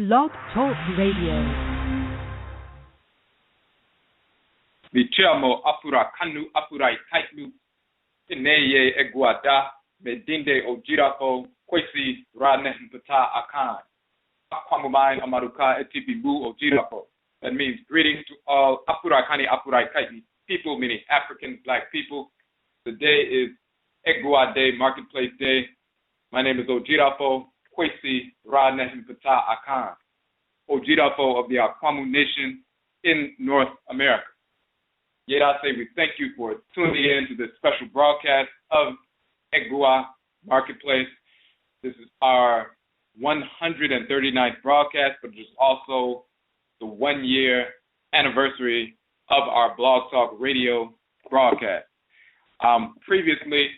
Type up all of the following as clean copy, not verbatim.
Blog Talk Radio. Vichamo Afurakani Afuraitkaitnit Ineye EGUA Medinde Ojirafo Kwesi Ranehmpata Akan Akwamumai Amaruka Etibibu Ojirafo. That means greetings to all Afurakani Afuraitkaitnit people, meaning African black people. Today is EGUA Day, Marketplace Day. My name is Ojirafo Kwesi Ranehmpata Akan, Ojirafo of the Akwamu Nation in North America. Yet I say we thank you for tuning in to this special broadcast of EGUA Marketplace. This is our 139th broadcast, but it's also the 1-year anniversary of our Blog Talk Radio broadcast. Previously,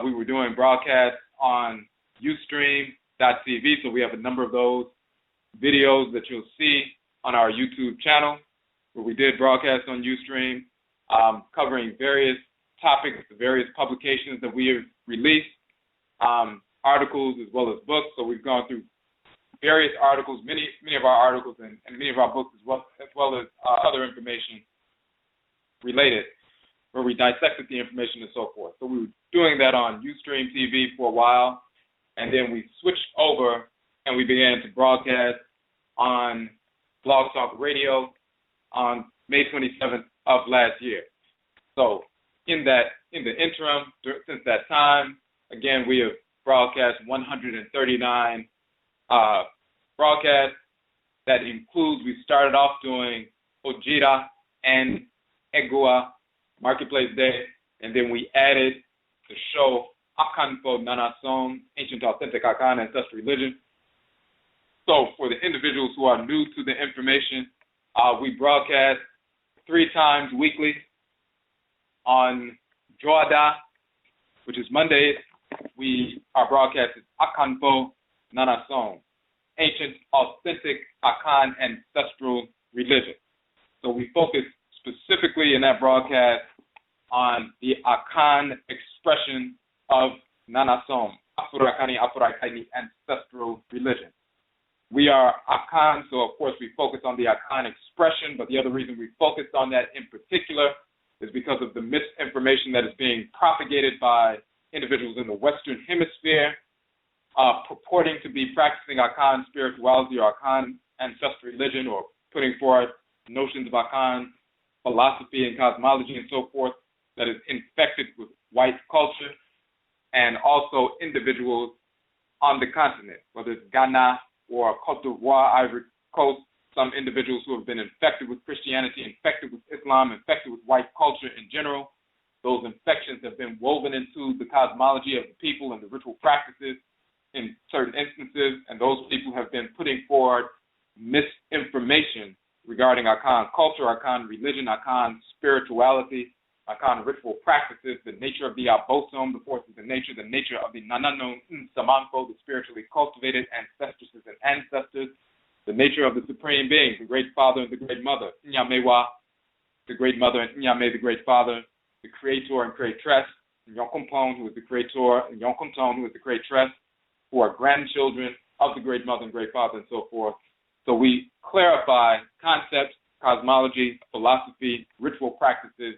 we were doing broadcasts on Ustream.tv, so we have a number of those videos that you'll see on our YouTube channel, where we did broadcasts on Ustream, covering various topics, the various publications that we have released, articles as well as books. So we've gone through various articles, many of our articles and many of our books as well as other information related, where we dissected the information and so forth. So we were doing that on Ustream TV for a while, and then we switched over and we began to broadcast on Blog Talk Radio on May 27th of last year. So in the interim, since that time, again, we have broadcast 139 broadcasts. That includes, we started off doing Ojira and EGUA Marketplace Day, and then we added the show Akanfo Nanasom, Ancient Authentic Akan Ancestral Religion. So for the individuals who are new to the information, we broadcast 3 times weekly on Joada, which is Mondays. Our broadcast is Akanfo Nanasom, Ancient Authentic Akan Ancestral Religion. So we focus specifically in that broadcast on the Akan expression of Nanasom, Afurakani, Afuraitkaitnit Ancestral Religion. We are Akan, so of course we focus on the Akan expression, but the other reason we focused on that in particular is because of the misinformation that is being propagated by individuals in the Western Hemisphere purporting to be practicing Akan spirituality or Akan ancestral religion, or putting forth notions of Akan philosophy and cosmology and so forth that is infected with white culture, and also individuals on the continent, whether it's Ghana or Cote d'Ivoire, Ivory Coast, some individuals who have been infected with Christianity, infected with Islam, infected with white culture in general. Those infections have been woven into the cosmology of the people and the ritual practices in certain instances, and those people have been putting forward misinformation regarding Akan culture, Akan religion, Akan spirituality, Akan ritual practices, the nature of the Abosom, the forces of nature, the nature of the Nananom, the spiritually cultivated ancestresses and ancestors, the nature of the Supreme Being, the Great Father and the Great Mother, Nyamewa, the Great Mother, and Nyame, the Great Father, the Creator and Creatress, Yonkompon, who is the Creator, and Yonkonton, who is the Creatress, who are grandchildren of the Great Mother and Great Father, and so forth. So we clarify concepts, cosmology, philosophy, ritual practices,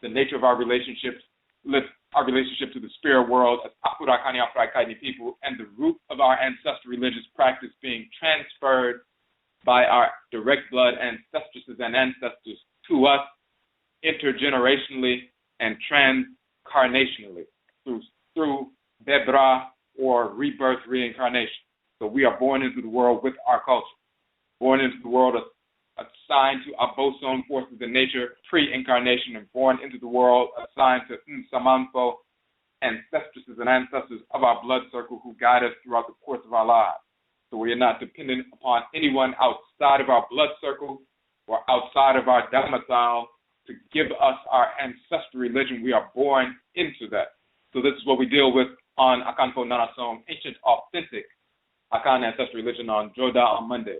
the nature of our relationships, our relationship to the spirit world as Afurakani, Afuraitkaitnit people, and the root of our ancestral religious practice being transferred by our direct blood ancestresses and ancestors to us intergenerationally and transcarnationally through Bebra or rebirth reincarnation. So we are born into the world with our culture, born into the world assigned to Abosom forces in nature pre-incarnation, and born into the world assigned to Samanfo, ancestresses and ancestors of our blood circle who guide us throughout the course of our lives. So we are not dependent upon anyone outside of our blood circle or outside of our domicile to give us our ancestral religion. We are born into that. So this is what we deal with on Akanfo Nanasom, Ancient Authentic Akan Ancestral Religion, on Joda on Monday.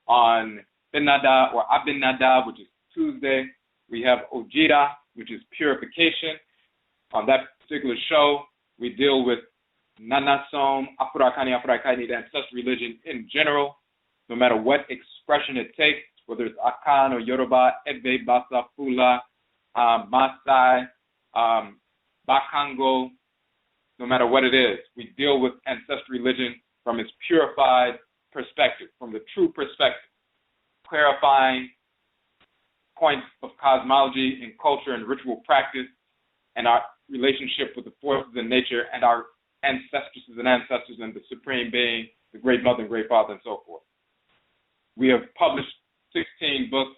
On Benada or Abinada, which is Tuesday, we have Ojira, which is purification. On that particular show, we deal with Nanasom, Afurakani, Afuraitkaitnit, Ancestral Religion in general, no matter what expression it takes, whether it's Akan or Yoruba, Ebe, Basa, Fula, Maasai, Bakongo, no matter what it is, we deal with ancestral religion from its purified perspective, from the true perspective, clarifying points of cosmology and culture and ritual practice and our relationship with the forces in nature and our ancestresses and ancestors and the Supreme Being, the Great Mother and Great Father, and so forth. We have published 16 books,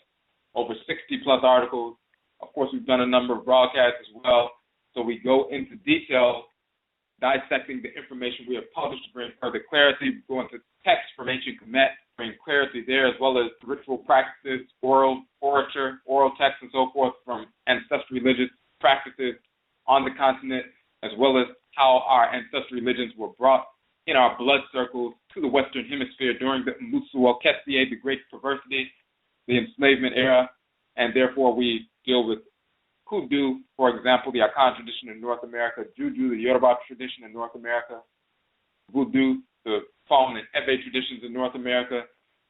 over 60-plus articles. Of course, we've done a number of broadcasts as well. So we go into detail, dissecting the information we have published to bring further clarity. We go into texts from ancient Kemet, bring clarity there, as well as ritual practices, oral texts, and so forth from ancestral religious practices on the continent, as well as how our ancestral religions were brought in our blood circles to the Western Hemisphere during the Musuo Kessie, the Great Perversity, the enslavement era, and therefore we deal with Kudu, for example, the Akan tradition in North America, Juju, the Yoruba tradition in North America, Voodoo, the Fallen and Ebe traditions in North America,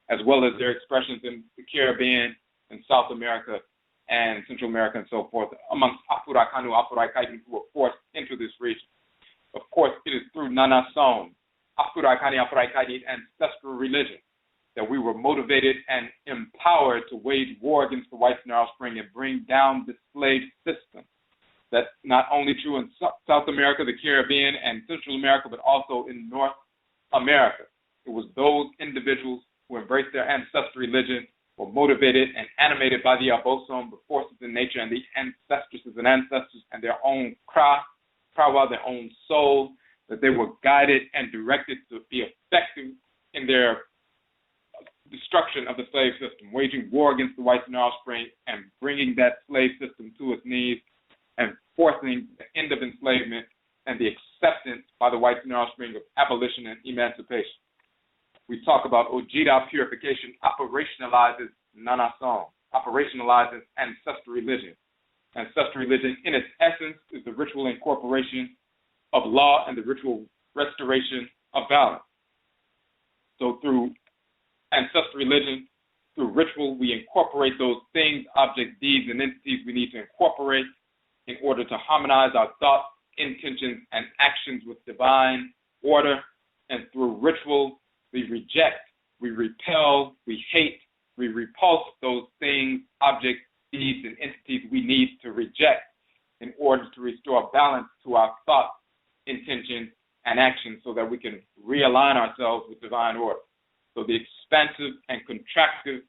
as well as their expressions in the Caribbean and South America and Central America and so forth, amongst Afurakani, Afuraitkaitnit, who were forced into this region. Of course, it is through Nanasom, Afurakani, Afuraitkaitnit, ancestral religion, that we were motivated and empowered to wage war against the whites and their offspring and bring down the slave system. That's not only true in South America, the Caribbean, and Central America, but also in North America. It was those individuals who embraced their ancestral religion, were motivated and animated by the Abosom, the forces in nature, and the ancestresses and ancestors, and their own Krawa, their own soul, that they were guided and directed to be effective in their destruction of the slave system, waging war against the whites and their offspring, and bringing that slave system to its knees, and forcing the end of enslavement and the acceptance by the whites and their offspring of abolition and emancipation. We talk about ODWIRA purification operationalizes Nanasom, operationalizes ancestral religion. Ancestral religion, in its essence, is the ritual incorporation of law and the ritual restoration of balance. So through ancestral religion, through ritual, we incorporate those things, objects, deeds, and entities we need to incorporate in order to harmonize our thoughts, intentions, and actions with divine order. And through ritual, we reject, we repel, we hate, we repulse those things, objects, deeds, and entities we need to reject in order to restore balance to our thoughts, intentions, and actions so that we can realign ourselves with divine order. So the expansive and contractive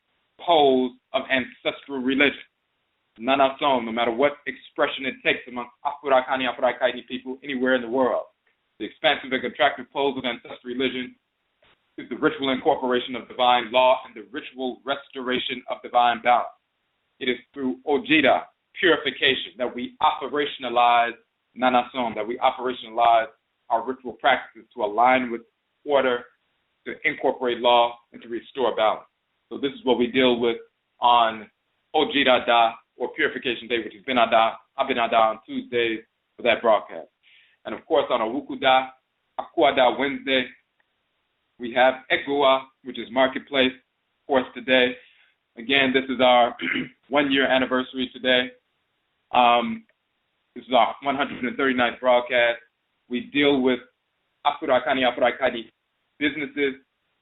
pose of ancestral religion, Nanasom, no matter what expression it takes amongst Afurakani, Afuraitkaitnit people anywhere in the world, the expansive and contractive pose of ancestral religion is the ritual incorporation of divine law and the ritual restoration of divine balance. It is through ODWIRA purification that we operationalize Nanasom, that we operationalize our ritual practices to align with order, to incorporate law, and to restore balance. So this is what we deal with on ODWIRA Da, or Purification Day, which is Abinada on Tuesdays for that broadcast. And of course on Owuku Da, Akua Da Wednesday, we have EGUA, which is Marketplace, of course today. Again, this is our 1-year anniversary today. This is our 139th broadcast. We deal with Afurakani, Afuraitkaitnit businesses,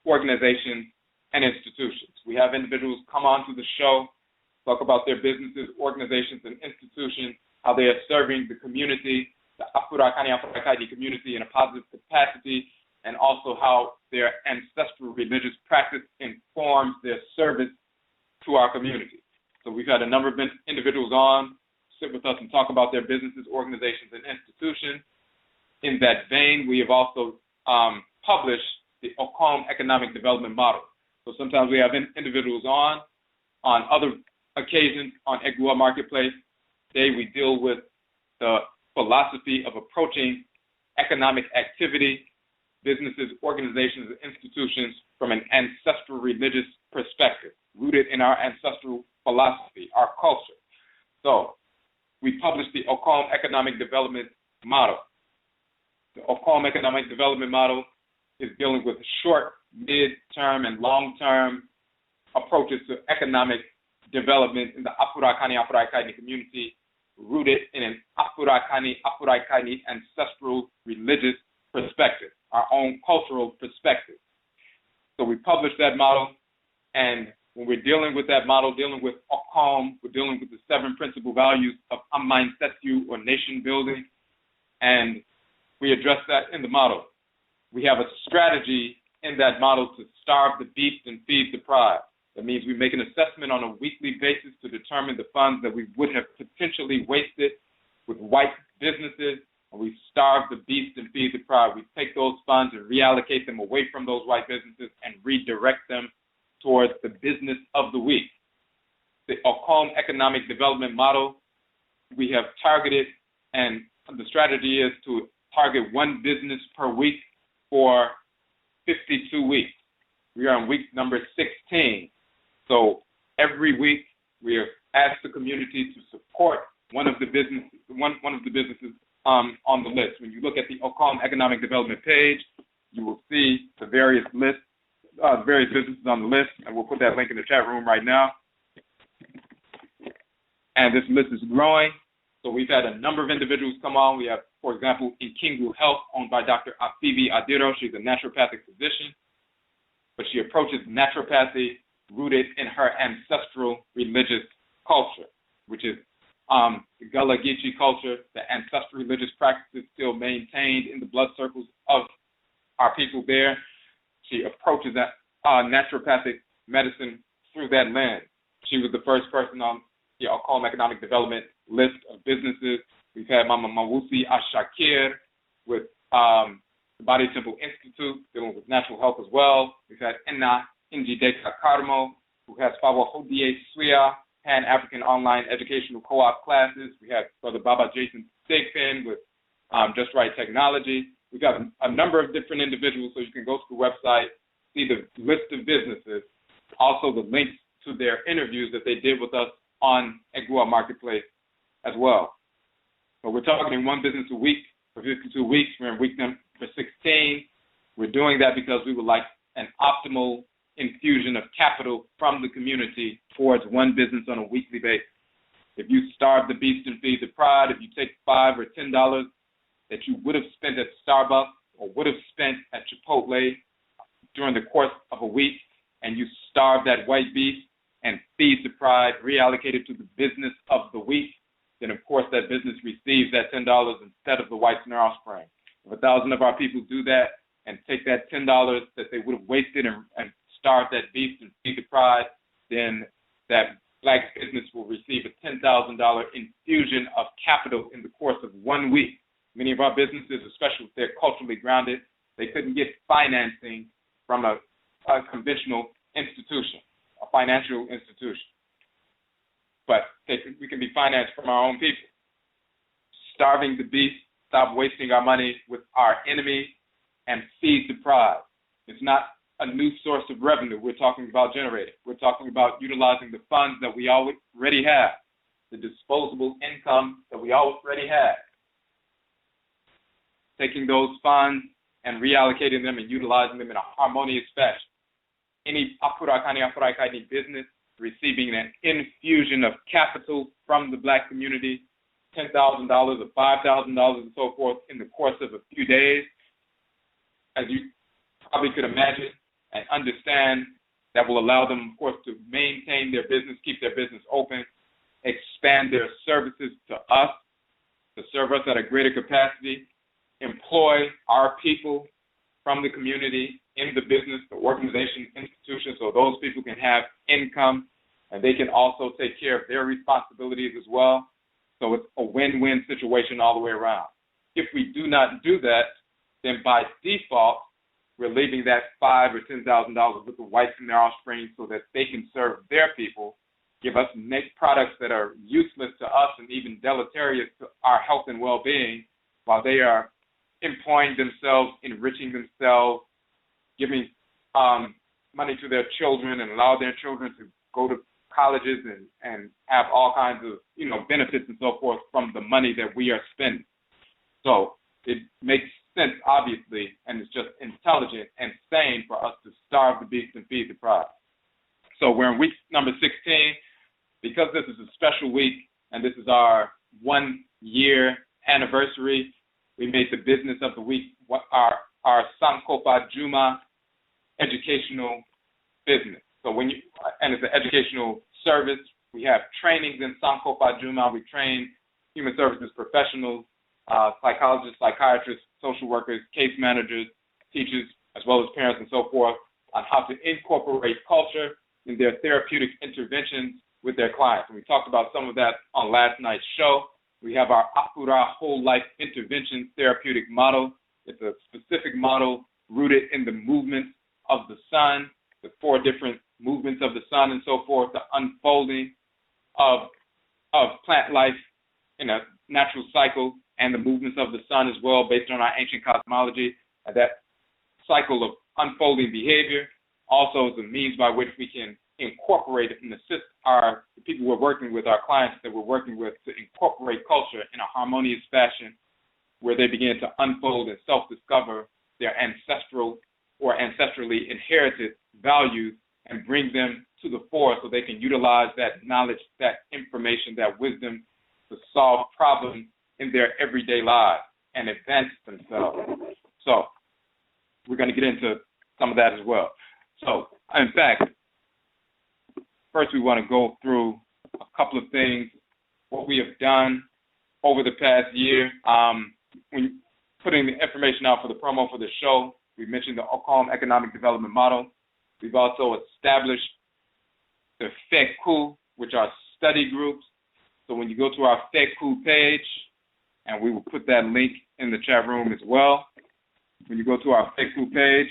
organizations, and institutions. We have individuals come on to the show, talk about their businesses, organizations, and institutions, how they are serving the community, the Afurakani, Afuraitkaitnit community in a positive capacity, and also how their ancestral religious practice informs their service to our community. So we've had a number of individuals on, sit with us and talk about their businesses, organizations, and institutions. In that vein, we have also published the OKOM economic development model. So sometimes we have individuals on other occasions on EGUA Marketplace. Today we deal with the philosophy of approaching economic activity, businesses, organizations, and institutions from an ancestral religious perspective, rooted in our ancestral philosophy, our culture. So we published the OKOM economic development model. The OKOM OKOM economic development model is dealing with short, mid-term, and long-term approaches to economic development in the Afurakani, Afuraitkaitnit community, rooted in an Afurakani, Afuraitkaitnit ancestral religious perspective, our own cultural perspective. So we published that model, and when we're dealing with that model, dealing with OKOM, we're dealing with the 7 principal values of Amansesew, or nation building, and we address that in the model. We have a strategy in that model to starve the beast and feed the pride. That means we make an assessment on a weekly basis to determine the funds that we would have potentially wasted with white businesses, and we starve the beast and feed the pride. We take those funds and reallocate them away from those white businesses and redirect them towards the business of the week. The OKOM economic development model, we have targeted, and the strategy is to target 1 business per week for 52 weeks. We are on week number 16. So every week we have asked the community to support one of the businesses on the list. When you look at the OKOM economic development page, you will see the various lists, various businesses on the list, and we'll put that link in the chat room right now. And this list is growing. So we've had a number of individuals come on. We have, for example, EGUA Health, owned by Dr. AFEHYIA. She's a naturopathic physician, but she approaches naturopathy rooted in her ancestral religious culture, which is the Gullah Geechee culture, the ancestral religious practices still maintained in the blood circles of our people there. She approaches that naturopathic medicine through that lens. She was the first person on the OKOM economic development list of businesses. We've had Mama Mawusi Ashakir with the Body Temple Institute, dealing with natural health as well. We've had Enna Injideka Karmo, who has Fawa Hodie Suya, Pan-African Online Educational Co-op classes. We have Brother Baba Jason Stegpin with Just Right Technology. We've got a number of different individuals, so you can go to the website, see the list of businesses, also the links to their interviews that they did with us on EGUA Marketplace as well. So we're targeting 1 business a week for 52 weeks. We're in week number 16. We're doing that because we would like an optimal infusion of capital from the community towards 1 business on a weekly basis. If you starve the beast and feed the pride, if you take $5 or $10 that you would have spent at Starbucks or would have spent at Chipotle during the course of a week, and you starve that white beast and feed the pride, reallocate it to the business of the week, then of course that business receives that $10 instead of the whites and their offspring. If 1,000 of our people do that and take that $10 that they would have wasted and starve that beast and feed the pride, then that black business will receive a $10,000 infusion of capital in the course of 1 week. Many of our businesses, especially if they're culturally grounded, they couldn't get financing from a conventional institution, a financial institution. But we can be financed from our own people. Starving the beast, stop wasting our money with our enemy, and feed the pride. It's not a new source of revenue we're talking about generating. We're talking about utilizing the funds that we already have, the disposable income that we already have. Taking those funds and reallocating them and utilizing them in a harmonious fashion. Any Afurakani, Afuraitkaitnit business receiving an infusion of capital from the black community, $10,000 or $5,000 and so forth in the course of a few days, as you probably could imagine and understand, that will allow them, of course, to maintain their business, keep their business open, expand their services to us, to serve us at a greater capacity, employ our people from the community in the business, the organization, institution, so those people can have income and they can also take care of their responsibilities as well. So it's a win-win situation all the way around. If we do not do that, then by default, we're leaving that $5,000 or $10,000 with the whites and their offspring so that they can serve their people, give us products that are useless to us and even deleterious to our health and well-being, while they are employing themselves, enriching themselves, giving money to their children and allow their children to go to colleges and have all kinds of benefits and so forth from the money that we are spending. So it makes sense, obviously, and it's just intelligent and sane for us to starve the beast and feed the prize. So we're in week number 16. Because this is a special week and this is our 1-year anniversary, we made the business of the week our SANKOFADWUMA educational business. So and it's an educational service. We have trainings in SANKOFADWUMA. We train human services professionals, psychologists, psychiatrists, social workers, case managers, teachers, as well as parents and so forth, on how to incorporate culture in their therapeutic interventions with their clients. And we talked about some of that on last night's show. We have our Afura whole life intervention therapeutic model. It's a specific model rooted in the movements of the sun, the 4 different movements of the sun and so forth, the unfolding of plant life in a natural cycle, and the movements of the sun as well, based on our ancient cosmology. And that cycle of unfolding behavior also is a means by which we can incorporate it and assist the people we're working with, our clients that we're working with, to incorporate culture in a harmonious fashion where they begin to unfold and self-discover their ancestral or ancestrally inherited values and bring them to the fore so they can utilize that knowledge, that information, that wisdom to solve problems in their everyday lives and advance themselves. So we're going to get into some of that as well. So, in fact, first we want to go through a couple of things, what we have done over the past year. When putting the information out for the promo for the show, we mentioned the OKOM economic development model. We've also established the FEKUW, which are study groups. So when you go to our FEKUW page, and we will put that link in the chat room as well. When you go to our FEKUW page,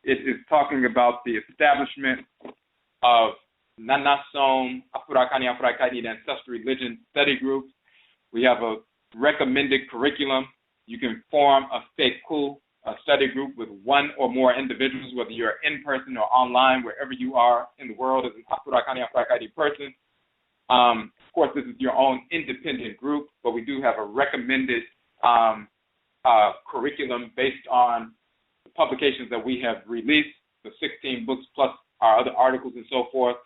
it is talking about the establishment of Nanasom, Afurakani, Afuraitkaitnit, Ancestral Religion study groups. We have a recommended curriculum. You can form a FEKUW, a study group with 1 or more individuals, whether you're in person or online, wherever you are in the world as an Afurakani, Afuraitkaitnit person. Of course, this is your own independent group, but we do have a recommended curriculum based on the publications that we have released, the 16 books plus our other articles and so forth.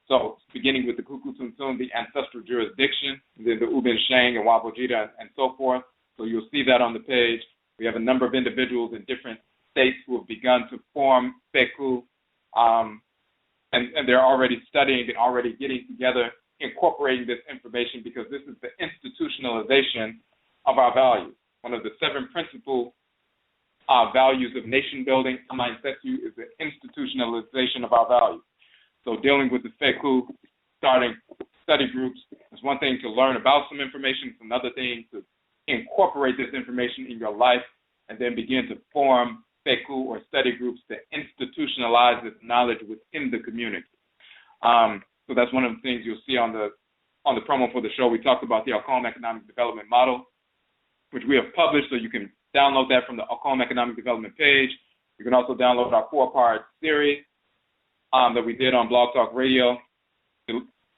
So beginning with the Kukutuntun, the ancestral jurisdiction, then the Uben Sheng and Wabojita and so forth. So you'll see that on the page. We have a number of individuals in different states who have begun to form FEKUW, and they're already studying and already getting together, incorporating this information, because this is the institutionalization of our values. One of the 7 principal values of nation building, Amansesew, is the institutionalization of our values. So dealing with the FEKUW, starting study groups, is one thing to learn about some information. It's another thing to incorporate this information in your life and then begin to form FEKUW or study groups to institutionalize this knowledge within the community. So that's one of the things you'll see on the promo for the show. We talked about the OKOM economic development model, which we have published, so you can download that from the OKOM economic development page. You can also download our 4-part series that we did on Blog Talk Radio,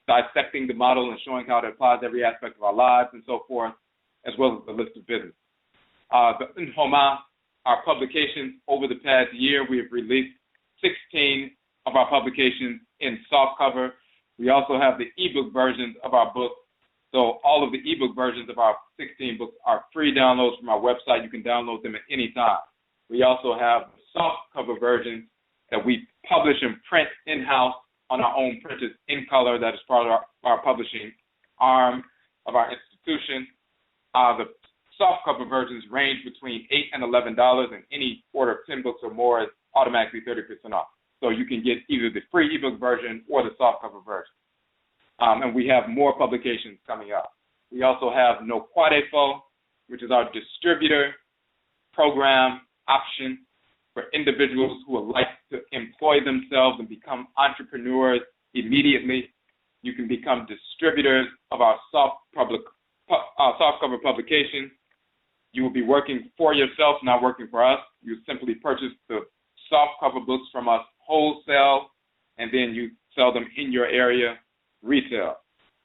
dissecting the model and showing how it applies to every aspect of our lives and so forth, as well as the list of business. The NHOMA, our publications over the past year, we have released 16 of our publications in soft cover. We also have the ebook versions of our books. So all of the ebook versions of our 16 books are free downloads from our website. You can download them at any time. We also have soft cover versions that we publish and print in-house on our own printers in color. That is part of our publishing arm of our institution. The soft cover versions range between $8 and $11, and any order of 10 books or more is automatically 30% off. So you can get either the free ebook version or the soft cover version. And we have more publications coming up. We also have NOKWAREFO, which is our distributor program option for individuals who would like to employ themselves and become entrepreneurs immediately. You can become distributors of our soft cover publications. You will be working for yourself, not working for us. You simply purchase the soft cover books from us wholesale, and then you sell them in your area retail.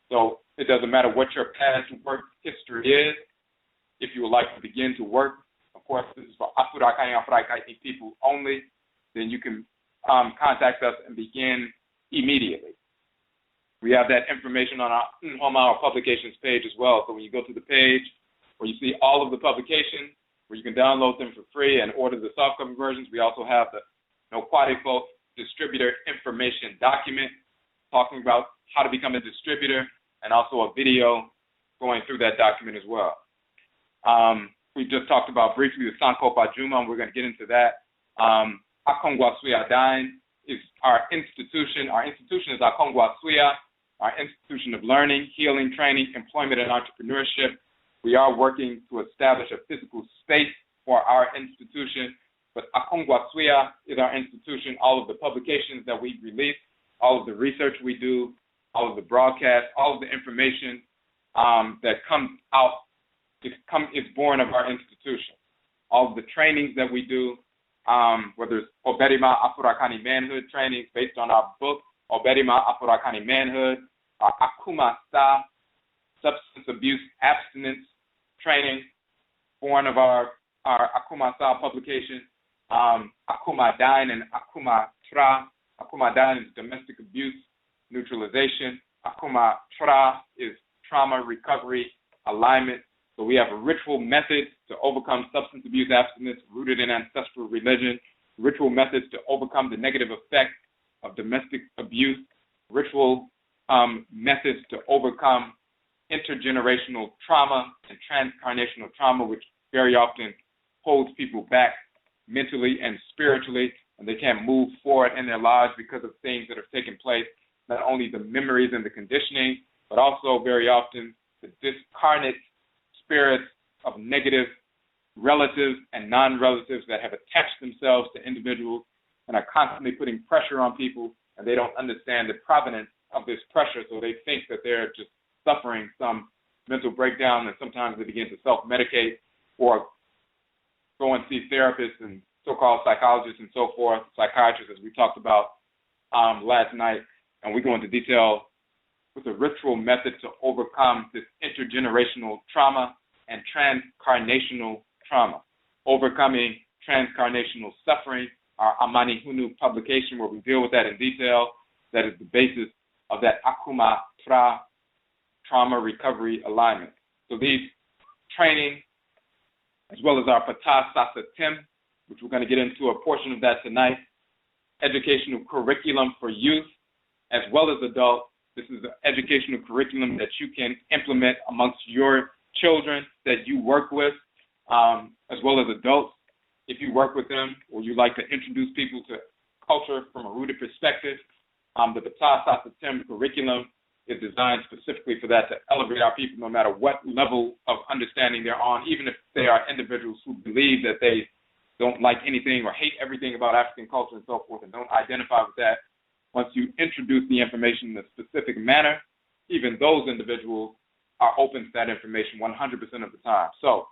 So it doesn't matter what your past work history is. if you would like to begin to work, of course, this is for Afurakani, Afuraitkaitnit people only, then you can contact us and begin immediately. We have that information on our NHOMA, our publications page as well. So when you go to the page where you see all of the publications, where you can download them for free and order the softcover versions, we also have the NOKWAREFO distributor information document talking about how to become a distributor, and also a video going through that document as well. We just talked about briefly the SANKOFADWUMA, and we're going to get into that. Akongwasuya is our institution. Our institution is Akongwasuya, our institution of learning, healing, training, employment, and entrepreneurship. We are working to establish a physical space for our institution, but Akongwasuya is our institution. All of the publications that we release, all of the research we do, all of the broadcasts, all of the information that comes out is born of our institution. All of the trainings that we do, whether it's Oberima Afurakani Manhood trainings based on our book, Oberima Afurakani Manhood, our Akuma Sa, Substance Abuse Abstinence training, born of our Akuma Sa publication, Akuma Dine and Akuma Tra. Akuma Dine is domestic abuse neutralization. Akuma Tra is trauma recovery alignment. So we have a ritual method to overcome substance abuse abstinence rooted in ancestral religion, ritual methods to overcome the negative effects of domestic abuse, ritual methods to overcome intergenerational trauma and transcarnational trauma, which very often holds people back mentally and spiritually, and they can't move forward in their lives because of things that have taken place, not only the memories and the conditioning, but also very often the discarnate spirits of negative relatives and non-relatives that have attached themselves to individuals and are constantly putting pressure on people, and they don't understand the provenance of this pressure, so they think that they're just suffering some mental breakdown, and sometimes they begin to self-medicate or go and see therapists and so-called psychologists and so forth, psychiatrists, as we talked about last night, and we go into detail with a ritual method to overcome this intergenerational trauma and transcarnational trauma. Overcoming transcarnational suffering, our Amani Hunu publication, where we deal with that in detail, that is the basis of that Akuma Tra trauma recovery alignment. So these training, as well as our SASETEM, which we're going to get into a portion of that tonight, educational curriculum for youth as well as adults. This is an educational curriculum that you can implement amongst your children that you work with, as well as adults. If you work with them or you like to introduce people to culture from a rooted perspective, the SASETEM curriculum is designed specifically for that, to elevate our people no matter what level of understanding they're on, even if they are individuals who believe that they don't like anything or hate everything about African culture and so forth and don't identify with that. Once you introduce the information in a specific manner, even those individuals are open to that information 100% of the time. So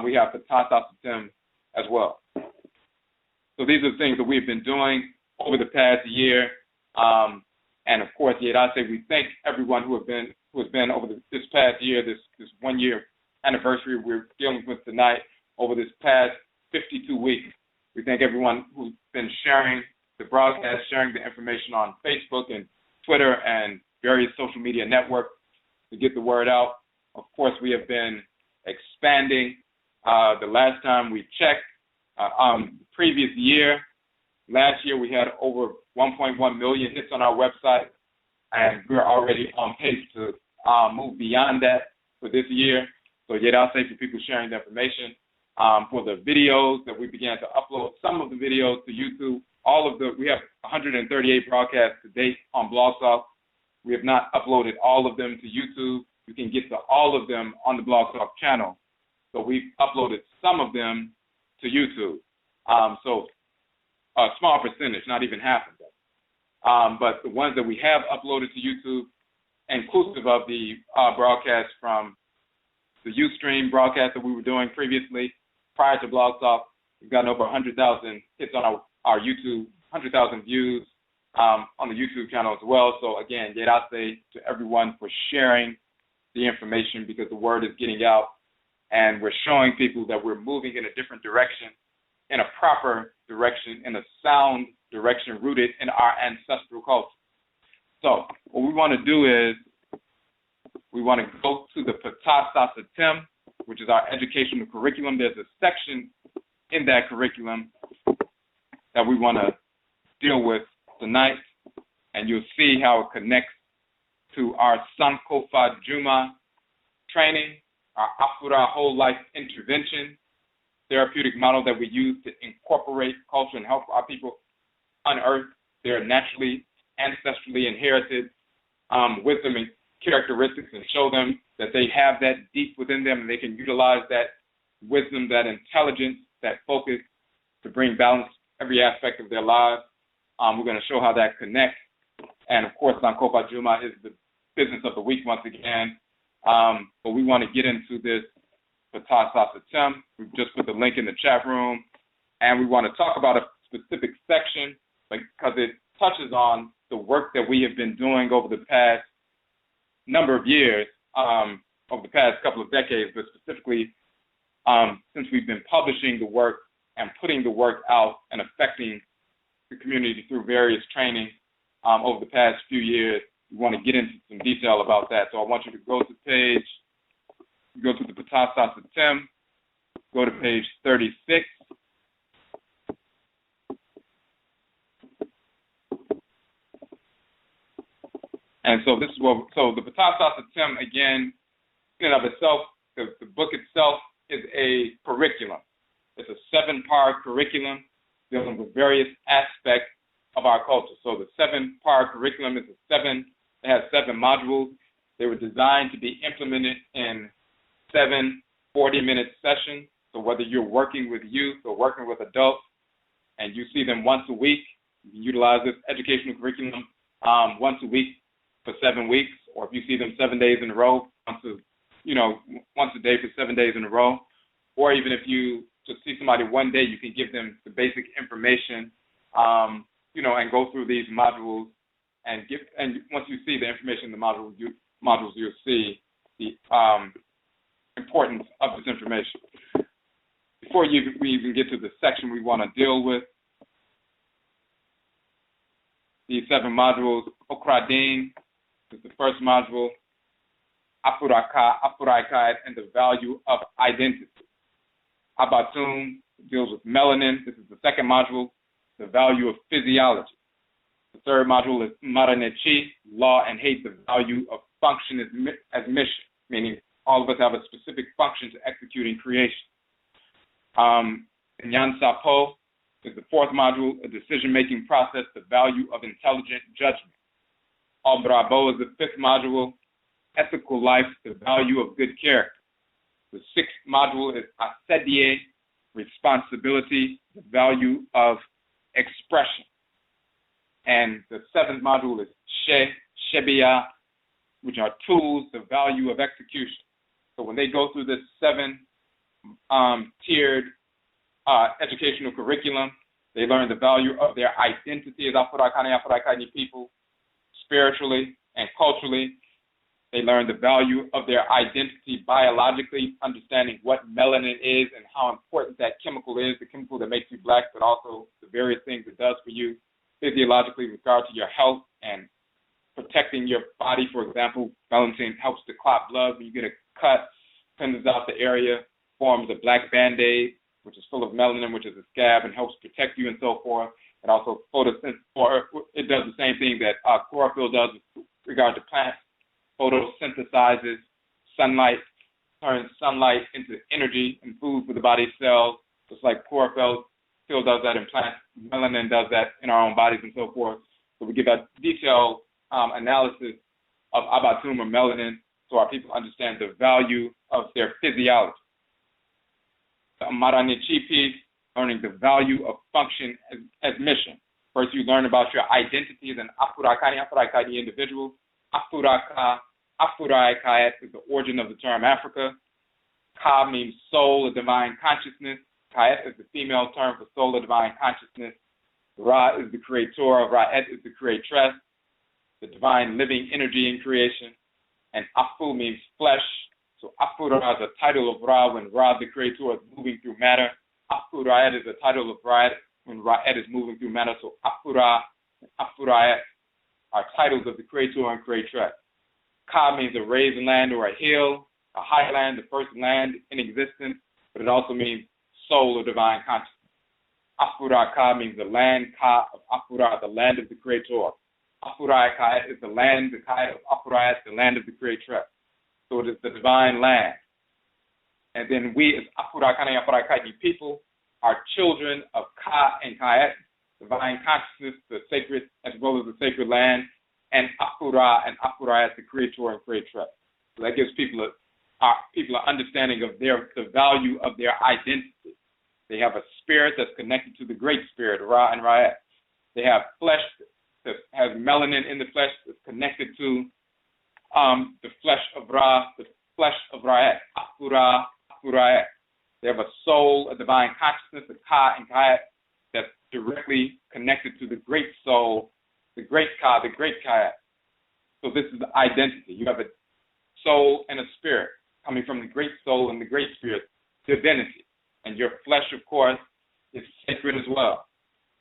we have the SASETEM as well. So these are the things that we've been doing over the past year. And of course, yet I say we thank everyone who has been over this past year, this 1 year anniversary we're dealing with tonight, over this past 52 weeks. We thank everyone who's been sharing the broadcast, sharing the information on Facebook and Twitter and various social media networks to get the word out. Of course, we have been expanding. The last time we checked, previous year, last year we had over 1.1 million hits on our website, and we're already on pace to move beyond that for this year. So yet I'll say for people sharing the information, for the videos that we began to upload, some of the videos to YouTube, we have 138 broadcasts to date on Blog Talk. We have not uploaded all of them to YouTube. You can get to all of them on the Blog Talk channel. So we've uploaded some of them to YouTube. So a small percentage, not even half of them. But the ones that we have uploaded to YouTube, inclusive of the broadcast from the Ustream broadcast that we were doing previously, prior to Blog Talk, we've gotten over 100,000 hits on our YouTube, 100,000 views on the YouTube channel as well. So again, Yerase to everyone for sharing the information, because the word is getting out And we're showing people that we're moving in a different direction, in a proper direction, in a sound direction rooted in our ancestral culture. So what we want to do is we want to go to the SASETEM, which is our educational curriculum. There's a section in that curriculum that we want to deal with tonight, and you'll see how it connects to our SANKOFADWUMA training, our Afura whole life intervention therapeutic model that we use to incorporate culture and help our people unearth their naturally, ancestrally inherited wisdom and characteristics, and show them that they have that deep within them and they can utilize that wisdom, that intelligence, that focus to bring balance to every aspect of their lives. We're going to show how that connects. And of course, SANKOFADWUMA is the business of the week once again. But we want to get into this SASETEM. We've just put the link in the chat room. And we want to talk about a specific section because it touches on the work that we have been doing over the past number of years, over the past couple of decades, but specifically since we've been publishing the work and putting the work out and affecting the community through various training over the past few years. We want to get into some detail about that. So I want you to go to the SASETEM, go to page 36. And so this is what, so the SASETEM, again, in and of itself, the book itself is a curriculum. It's a 7-part curriculum dealing with various aspects of our culture. So the 7-part curriculum is it has 7 modules. They were designed to be implemented in 7 40-minute sessions. So whether you're working with youth or working with adults and you see them once a week, you can utilize this educational curriculum once a week for 7 weeks, or if you see them 7 days in a row, once a day for 7 days in a row, or even if you just see somebody one day, you can give them the basic information, and go through these modules and once you see the information in the modules, you'll see the importance of this information. Before we even get to the section we want to deal with, these 7 modules, Afuraitkaitnit is the first module, Afuraitkaitnit, and the value of identity. Abatum deals with melanin. This is the second module, the value of physiology. The third module is Maranechi, law and hate, the value of function as mission, meaning all of us have a specific function to execute in creation. Nyansapo is the fourth module, a decision-making process, the value of intelligent judgment. Bravo is the fifth module, ethical life, the value of good character. The sixth module is Asedie, responsibility, the value of expression. And the seventh module is Shebia, which are tools, the value of execution. So when they go through this 7-tiered educational curriculum, they learn the value of their identity as Afuraitkaitnit people, spiritually and culturally. They learn the value of their identity biologically, understanding what melanin is and how important that chemical is, the chemical that makes you black, but also the various things it does for you physiologically with regard to your health and protecting your body. For example, melanin helps to clot blood. When you get a cut, cleanses out the area, forms a black Band-Aid, which is full of melanin, which is a scab, and helps protect you and so forth. And also it does the same thing that chlorophyll does with regard to plants. Photosynthesizes sunlight, turns sunlight into energy and food for the body's cells, just like chlorophyll does that in plants. Melanin does that in our own bodies and so forth. So we give a detailed analysis of abatum or melanin so our people understand the value of their physiology. The Maranichi piece, learning the value of function as mission. First, you learn about your identity as an Afuraitkaitnit individual. Afuraitkaitnit is the origin of the term Africa. Ka means soul or divine consciousness. Kayet is the female term for soul or divine consciousness. Ra is the creator. Ra'et is the creatress, the divine living energy in creation. And Afu means flesh, So Afura is a title of Ra when Ra, the creator, is moving through matter. Afurayet is a title of Ra when Ra'et is moving through matter. So Afura and Afurayet are titles of the creator and creatress. Ka means a raised land or a hill, a highland, the first land in existence, but it also means soul or divine consciousness. Afura Ka means the land Ka of Afura, the land of the creator. Afuraitkaitnit is the land, the Kait of Afurayet, the land of the creatress. So it is the divine land. And then we as Afurakani, Afuraitkaitnit people are children of Ka and Kait, divine consciousness, the sacred, as well as the sacred land, and Afura and Afurayet, the creator and creatress. So that gives people an understanding of the value of their identity. They have a spirit that's connected to the great spirit, Ra and Ra'et. They have flesh that has melanin in the flesh that's connected to the flesh of Ra, the flesh of Ra'et, Afura, Afurayet. They have a soul, a divine consciousness, a Ka and Ka'et, that's directly connected to the great soul, the great Ka, the great Ka'et. So this is the identity. You have a soul and a spirit coming from the great soul and the great spirit, divinity. And your flesh, of course, is sacred as well.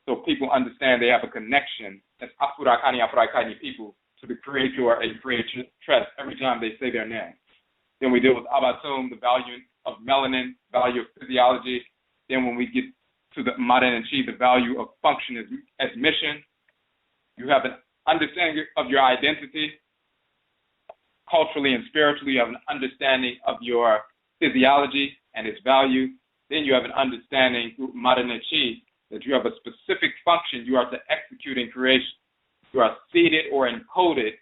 So people understand they have a connection as Afurakani, Afuraitkaitnit people to the creator and creatress every time they say their name. Then we deal with Abatum, the value of melanin, value of physiology. Then when we get to the Madan and Chi, the value of function as mission, you have an understanding of your identity. Culturally and spiritually, you have an understanding of your physiology and its value. Then you have an understanding through Madan and Chi that you have a specific function you are to execute in creation. You are seated or encoded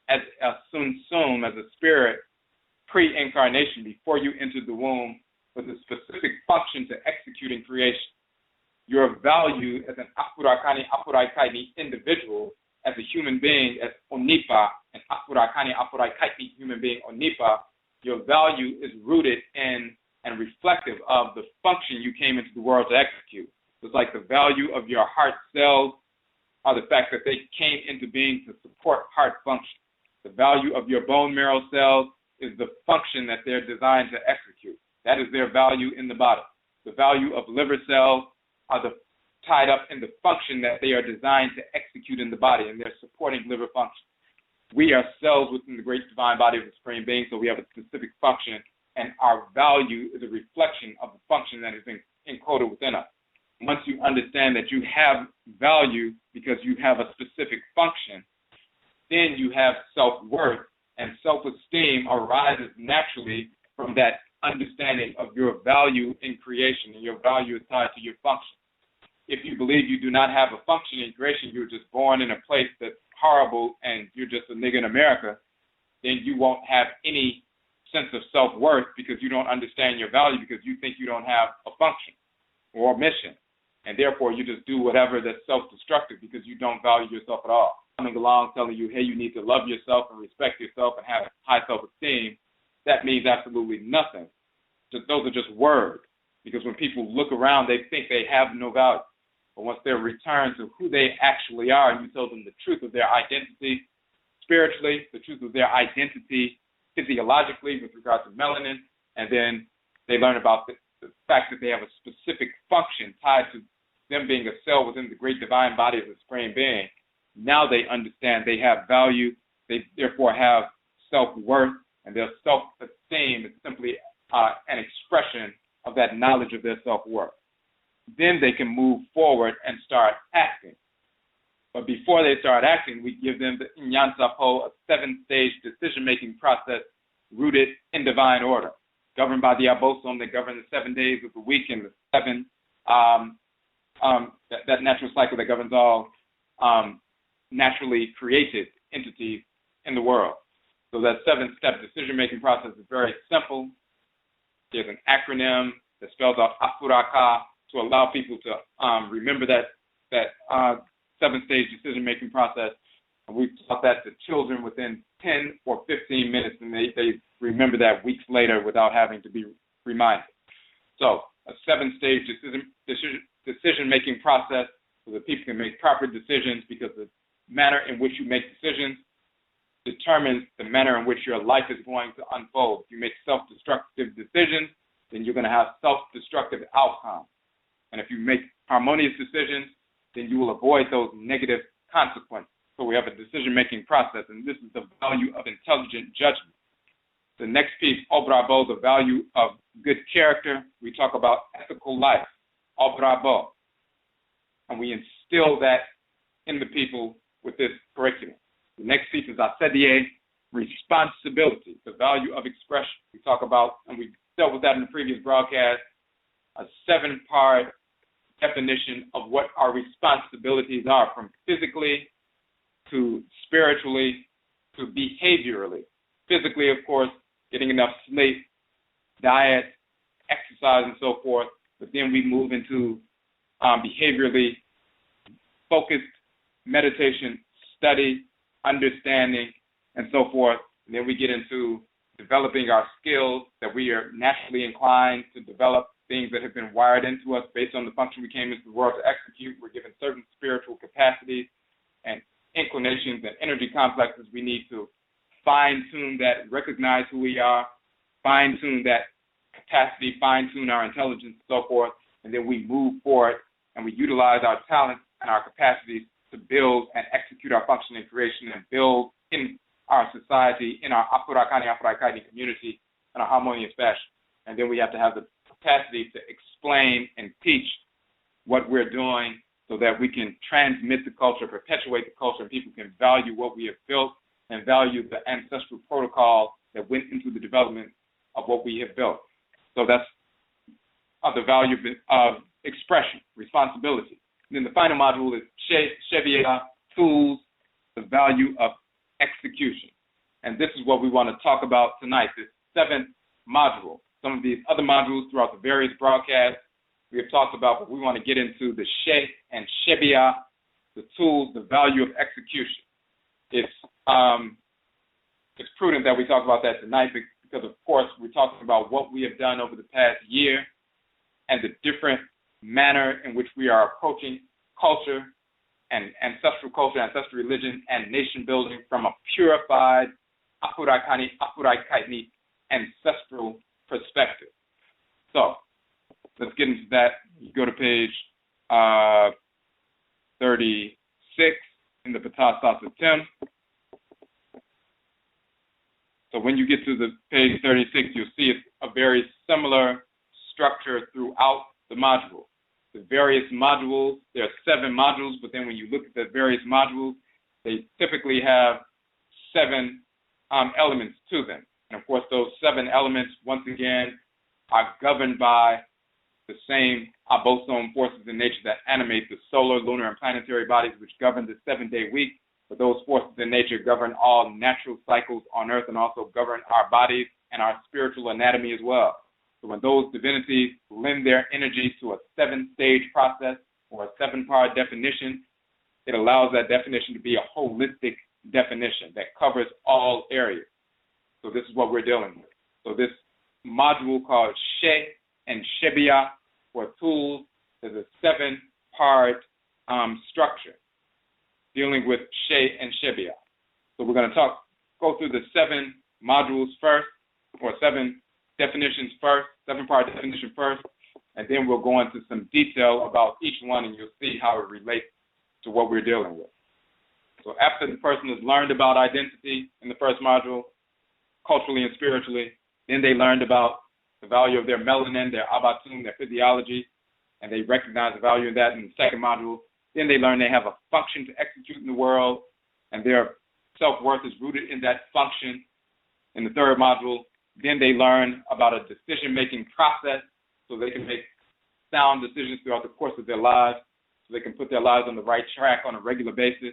as a sum, as a spirit, pre-incarnation, before you entered the womb, with a specific function to execute in creation. Your value as an Afurakani, Afuraitkaitnit individual, as a human being, as Onipa, an Afurakani, Afuraitkaitnit human being, Onipa, your value is rooted in and reflective of the function you came into the world to execute. It's like the value of your heart cells are the fact that they came into being to support heart function. The value of your bone marrow cells is the function that they're designed to execute. That is their value in the body. The value of liver cells are tied up in the function that they are designed to execute in the body, and they're supporting liver function. We are cells within the great divine body of the Supreme Being, so we have a specific function, and our value is a reflection of the function that is encoded within us. Once you understand that you have value because you have a specific function, then you have self-worth, and self-esteem arises naturally from that understanding of your value in creation, and your value is tied to your function. If you believe you do not have a function in creation, you're just born in a place that's horrible and you're just a nigga in America, then you won't have any sense of self-worth because you don't understand your value, because you think you don't have a function or a mission. And therefore, you just do whatever that's self-destructive because you don't value yourself at all. Coming along telling you, hey, you need to love yourself and respect yourself and have high self-esteem, that means absolutely nothing. Those are just words, because when people look around, they think they have no value. But once they're returned to who they actually are, and you tell them the truth of their identity spiritually, the truth of their identity physiologically with regard to melanin, and then they learn about the fact that they have a specific function tied to them being a cell within the great divine body of the Supreme Being. Now they understand they have value, they therefore have self-worth, and their self-esteem is simply an expression of that knowledge of their self-worth. Then they can move forward and start acting. But before they start acting, we give them the Nyansapo, a 7-stage decision-making process rooted in divine order, governed by the Abosom that govern the 7 days of the week and the 7, that natural cycle that governs all naturally created entities in the world. So that 7-step decision-making process is very simple. There's an acronym that spells out Afuraka to allow people to remember that 7-stage decision-making process. And we've taught that to children within 10 or 15 minutes, and they remember that weeks later without having to be reminded. So a 7-stage decision-making process so that people can make proper decisions, because the manner in which you make decisions determines the manner in which your life is going to unfold. If you make self-destructive decisions, then you're going to have self-destructive outcomes. And if you make harmonious decisions, then you will avoid those negative consequences. So we have a decision-making process, and this is the value of intelligent judgment. The next piece, Obrabo, the value of good character. We talk about ethical life, Obrabo. And we instill that in the people with this curriculum. The next piece is Asedie, responsibility, the value of expression. We talk about, and we dealt with that in the previous broadcast, a 7-part definition of what our responsibilities are, from physically to spiritually to behaviorally. Physically, of course, getting enough sleep, diet, exercise, and so forth. But then we move into behaviorally focused meditation, study, understanding, and so forth. And then we get into developing our skills that we are naturally inclined to develop, things that have been wired into us based on the function we came into the world to execute. We're given certain spiritual capacities and inclinations and energy complexes we need to fine-tune that, recognize who we are, fine-tune that capacity, fine-tune our intelligence, and so forth, and then we move forward and we utilize our talents and our capacities to build and execute our function in creation and build in our society, in our Afurakani, Afuraitkaitnit community in a harmonious fashion. And then we have to have the capacity to explain and teach what we're doing so that we can transmit the culture, perpetuate the culture, and people can value what we have built and value the ancestral protocol that went into the development of what we have built. So that's the value of expression, responsibility. And then the final module is Shevia, tools, the value of execution. And this is what we want to talk about tonight, this 7th module. Some of these other modules throughout the various broadcasts we have talked about, but we want to get into the She and Shebia, the tools, the value of execution. It's prudent that we talk about that tonight because, of course, we're talking about what we have done over the past year and the different manner in which we are approaching culture and ancestral culture, ancestral religion, and nation building from a purified Afurakani, Afuraitkaitnit ancestral perspective. So let's get into that. You go to page 36 in the SASETEM. So when you get to the page 36, you'll see it's a very similar structure throughout the module. The various modules, there are 7 modules, but then when you look at the various modules, they typically have 7 elements to them. And of course, those 7 elements, once again, are governed by the same abosom forces in nature that animate the solar, lunar, and planetary bodies, which govern the 7-day week. But those forces in nature govern all natural cycles on Earth and also govern our bodies and our spiritual anatomy as well. So when those divinities lend their energy to a 7-stage process or a 7-part definition, it allows that definition to be a holistic definition that covers all areas. So this is what we're dealing with. So this module called She and Shebia for tools is a 7-part structure dealing with She and Shebia. So we're going to go through the 7 modules first, or 7 definitions first, 7-part definition first, and then we'll go into some detail about each one, and you'll see how it relates to what we're dealing with. So after the person has learned about identity in the first module, culturally and spiritually, then they learned about the value of their melanin, their abatum, their physiology, and they recognize the value of that in the second module. Then they learn they have a function to execute in the world, and their self-worth is rooted in that function in the third module. Then they learn about a decision-making process so they can make sound decisions throughout the course of their lives, so they can put their lives on the right track on a regular basis.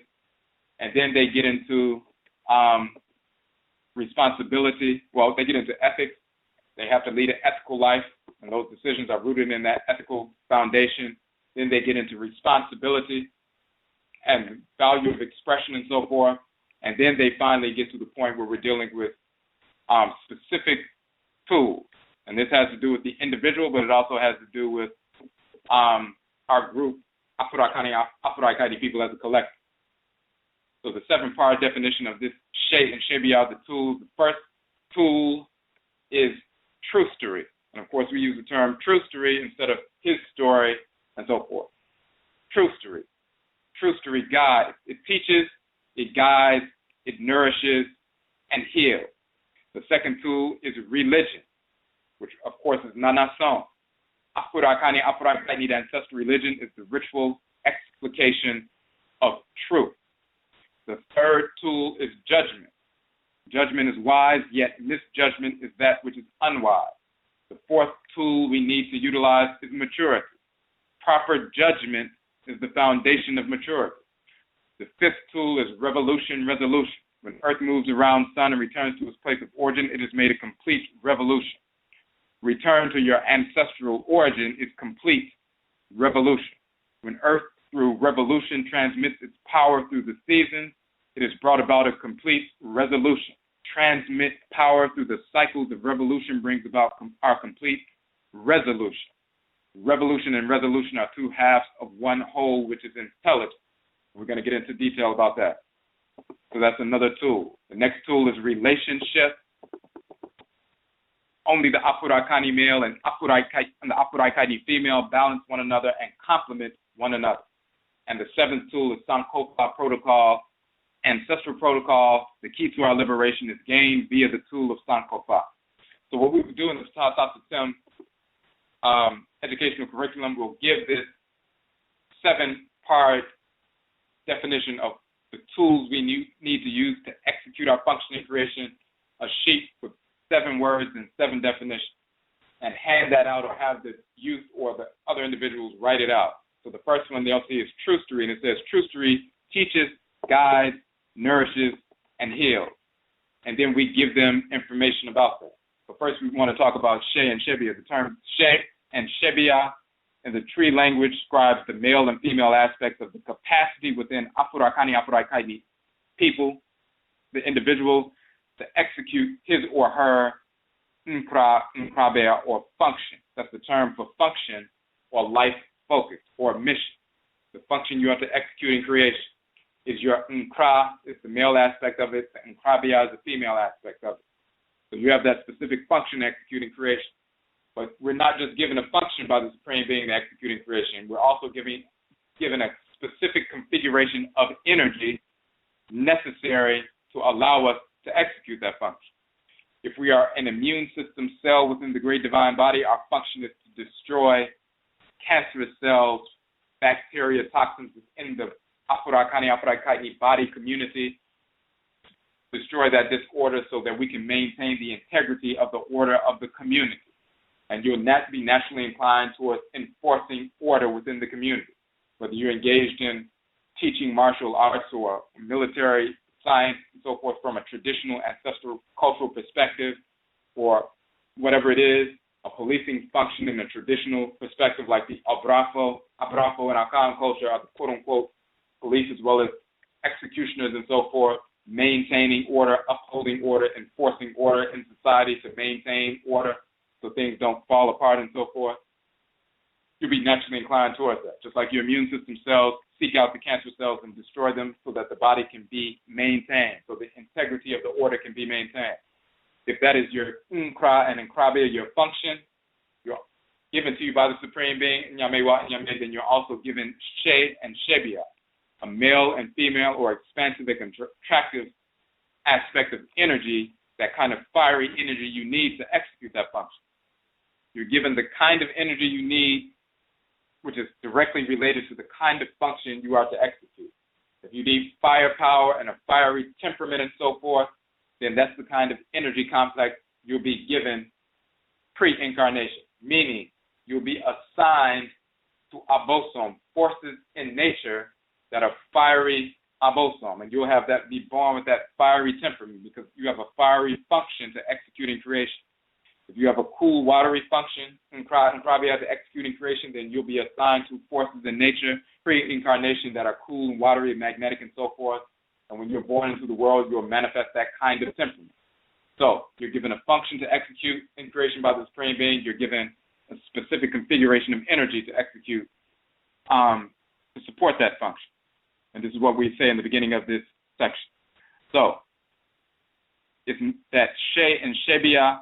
And then they get into responsibility. Well, they get into ethics. They have to lead an ethical life, and those decisions are rooted in that ethical foundation. Then they get into responsibility and value of expression and so forth. And then they finally get to the point where we're dealing with specific tools. And this has to do with the individual, but it also has to do with our group, Afurakani, Afuraitkaitnit people as a collective. So the 7-part definition of this She and Shebi are the tools. The first tool is trustery. And of course, we use the term trustery instead of his story and so forth. Trustery. Trustery guides. It teaches, it guides, it nourishes, and heals. The second tool is religion, which of course is Nanasom. Afurakani, Afuraitkaitnit ancestral religion is the ritual explication of truth. The third tool is judgment. Judgment is wise, yet misjudgment is that which is unwise. The fourth tool we need to utilize is maturity. Proper judgment is the foundation of maturity. The fifth tool is revolution, resolution. When Earth moves around Sun and returns to its place of origin, it has made a complete revolution. Return to your ancestral origin is complete revolution. When Earth, through revolution, transmits its power through the seasons, it has brought about a complete resolution. Transmit power through the cycles of revolution brings about our complete resolution. Revolution and resolution are two halves of one whole, which is intelligence. We're going to get into detail about that. So that's another tool. The next tool is relationship. Only the Afurakani male and the Afuraitkaitnit female balance one another and complement one another. And the seventh tool is SANKOFA protocol. Ancestral protocol, the key to our liberation is gained via the tool of SANKOFA. So what we were doing is SASETEM educational curriculum will give this 7-part definition of the tools we need to use to execute our functioning creation, a sheet with 7 words and 7 definitions, and hand that out or have the youth or the other individuals write it out. So the first one they'll see is trustery, and it says trustery teaches, guides, nourishes, and heals. And then we give them information about that. But first we want to talk about She and Shebia. The term She and Shebia in the tree language describes the male and female aspects of the capacity within Afurakani, Afuraitkaitnit people, the individual, to execute his or her nkrabe or function. That's the term for function or life focus or mission. The function you have to execute in creation is your nkra, is the male aspect of it, and nkrabia is the female aspect of it. So you have that specific function executing creation. But we're not just given a function by the Supreme Being to executing creation. We're also given a specific configuration of energy necessary to allow us to execute that function. If we are an immune system cell within the great divine body, our function is to destroy cancerous cells, bacteria, toxins within the Afurakani, Afuraitkaitnit body community, destroy that disorder so that we can maintain the integrity of the order of the community. And you'll be naturally inclined towards enforcing order within the community, whether you're engaged in teaching martial arts or military science and so forth from a traditional ancestral cultural perspective, or whatever it is, a policing function in a traditional perspective like the Abrafo and Akan culture are the quote-unquote police as well as executioners and so forth, maintaining order, upholding order, enforcing order in society to maintain order so things don't fall apart and so forth. You'll be naturally inclined towards that. Just like your immune system cells seek out the cancer cells and destroy them so that the body can be maintained, so the integrity of the order can be maintained. If that is your nkra and nkrabia, your function, you're given to you by the Supreme Being, Nyamewa and Nyame, then you're also given She and Shebia, a male and female or expansive and contractive aspect of energy, that kind of fiery energy you need to execute that function. You're given the kind of energy you need, which is directly related to the kind of function you are to execute. If you need firepower and a fiery temperament and so forth, then that's the kind of energy complex you'll be given pre-incarnation, meaning you'll be assigned to abosom, forces in nature that are fiery abosom, and you'll have that be born with that fiery temperament because you have a fiery function to executing creation. If you have a cool, watery function in Krabia to executing creation, then you'll be assigned to forces in nature, pre-incarnation, that are cool and watery and magnetic and so forth. And when you're born into the world, you'll manifest that kind of temperament. So you're given a function to execute in creation by the Supreme Being. You're given a specific configuration of energy to execute to support that function. And this is what we say in the beginning of this section. So it's that She and Shebia,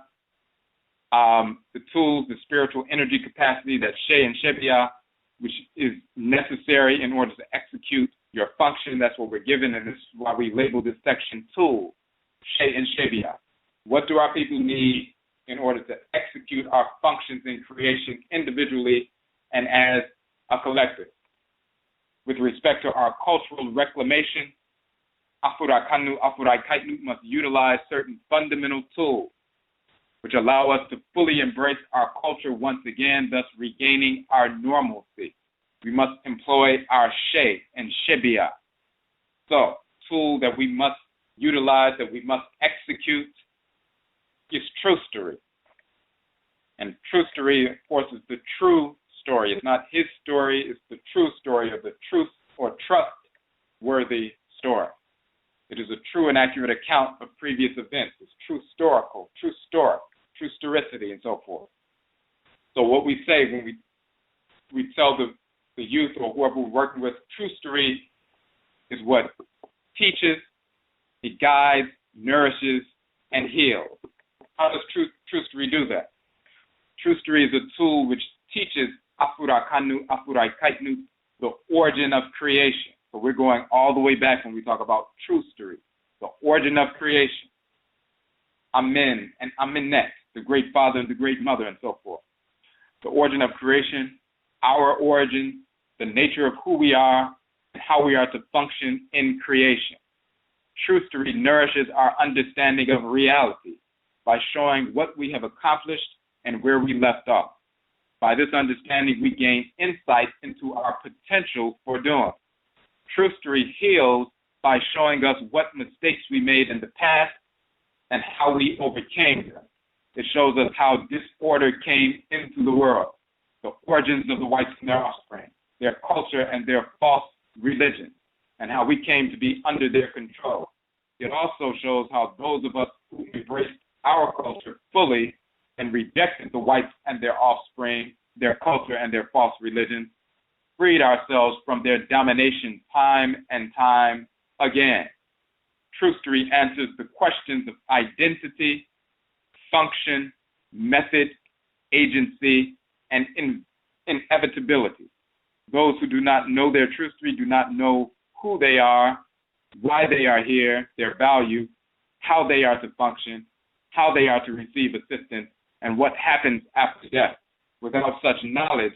the tools, the spiritual energy capacity, that She and Shebia, which is necessary in order to execute your function. That's what we're given, and this is why we label this section tool, She and Shebia. What do our people need in order to execute our functions in creation individually and as a collective? With respect to our cultural reclamation, Afurakani, Afuraitkaitnit must utilize certain fundamental tools which allow us to fully embrace our culture once again, thus regaining our normalcy. We must employ our She and Shebia. So, tool that we must utilize, that we must execute, is trustery. And trustery, of course, is the true story. It's not his story, it's the true story of the truth or trustworthy story. It is a true and accurate account of previous events. It's true historical, true historic, true historicity, and so forth. So what we say when we tell the youth or whoever we're working with, trustery is what teaches, it guides, nourishes, and heals. How does trustery do that? Trustery is a tool which teaches Afurakani, Afuraitkaitnit, the origin of creation. So we're going all the way back when we talk about trustery, the origin of creation. Amen and Amenet, the great father and the great mother, and so forth. The origin of creation, our origin, the nature of who we are, and how we are to function in creation. Trustery nourishes our understanding of reality by showing what we have accomplished and where we left off. By this understanding, we gain insight into our potential for doing. Trustery heals by showing us what mistakes we made in the past and how we overcame them. It shows us how disorder came into the world, the origins of the whites and their offspring, their culture and their false religion, and how we came to be under their control. It also shows how those of us who embraced our culture fully and rejected the whites and their offspring, their culture and their false religion, freed ourselves from their domination time and time again. Trustery answers the questions of identity, function, method, agency, and inevitability. Those who do not know their trustery do not know who they are, why they are here, their value, how they are to function, how they are to receive assistance, and what happens after death. Without such knowledge,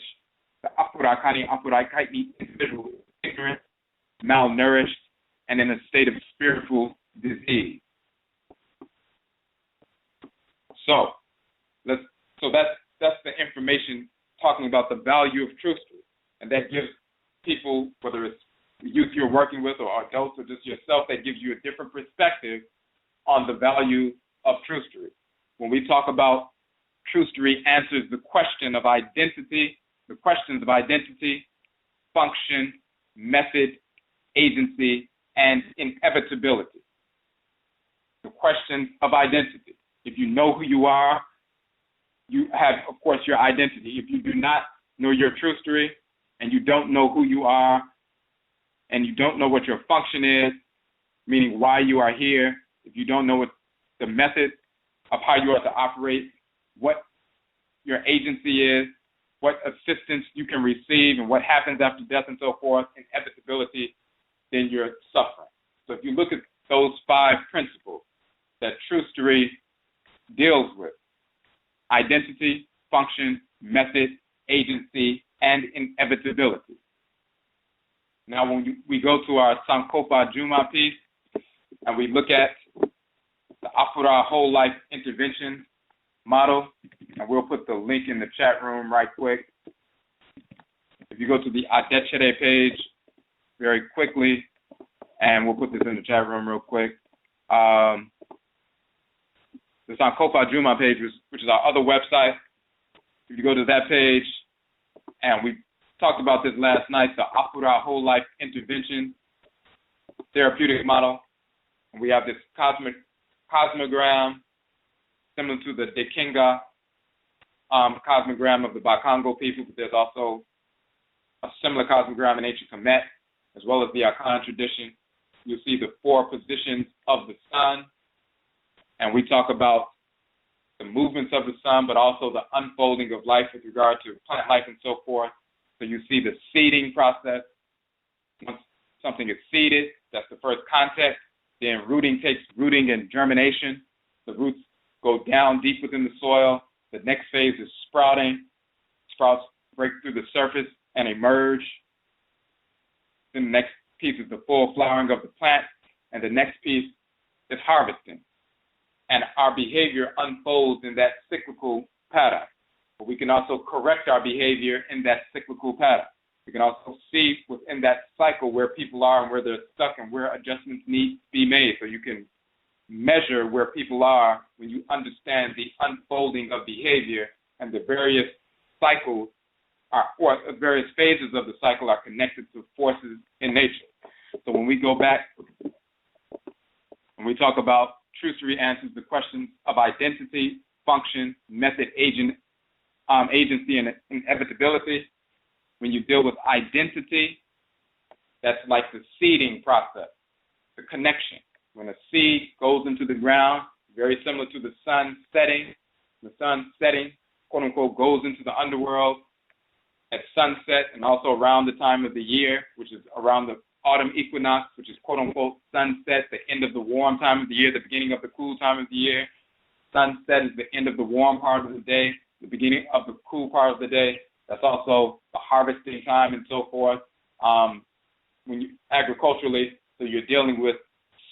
the Afurakani, Afuraitkaitnit individual is ignorant, malnourished, and in a state of spiritual disease. So that's the information talking about the value of trustery, and that gives people, whether it's the youth you're working with or adults or just yourself, that gives you a different perspective on the value of trustery. When we talk about trustery, answers the question of identity, the questions of identity, function, method, agency, and inevitability. The question of identity. If you know who you are, you have, of course, your identity. If you do not know your trustery, and you don't know who you are, and you don't know what your function is, meaning why you are here, if you don't know what the method of how you are to operate, what your agency is, what assistance you can receive, and what happens after death and so forth, inevitability, then you're suffering. So if you look at those 5 principles that trustery deals with, identity, function, method, agency, and inevitability. Now when we go to our SANKOFADWUMA piece, and we look at the Afura Whole Life Intervention model, and we'll put the link in the chat room right quick. If you go to the Adechere page very quickly, and we'll put this in the chat room real quick. The SANKOFADWUMA page, which is our other website. If you go to that page, and we talked about this last night, the Afura Whole Life Intervention therapeutic model. And we have this cosmogram similar to the Dekinga cosmogram of the Bakongo people, but there's also a similar cosmogram in ancient Kemet, as well as the Akan tradition. you'll see the 4 positions of the sun. And we talk about the movements of the sun, but also the unfolding of life with regard to plant life and so forth. So you see the seeding process. Once something is seeded, that's the first context. Then rooting and germination. The roots go down deep within the soil. The next phase is sprouting. Sprouts break through the surface and emerge. Then the next piece is the full flowering of the plant. And the next piece is harvesting. And our behavior unfolds in that cyclical pattern. But we can also correct our behavior in that cyclical pattern. We can also see within that cycle where people are and where they're stuck and where adjustments need to be made. So you can measure where people are when you understand the unfolding of behavior and the various cycles or various phases of the cycle are connected to forces in nature. So when we go back, when we talk about trucery answers the questions of identity, function, method, agency, and inevitability. When you deal with identity, that's like the seeding process, the connection. When a seed goes into the ground, very similar to the sun setting, quote unquote, goes into the underworld at sunset and also around the time of the year, which is around the autumn equinox, which is quote unquote sunset, the end of the warm time of the year, the beginning of the cool time of the year. Sunset is the end of the warm part of the day, the beginning of the cool part of the day. That's also the harvesting time and so forth. When you agriculturally, so you're dealing with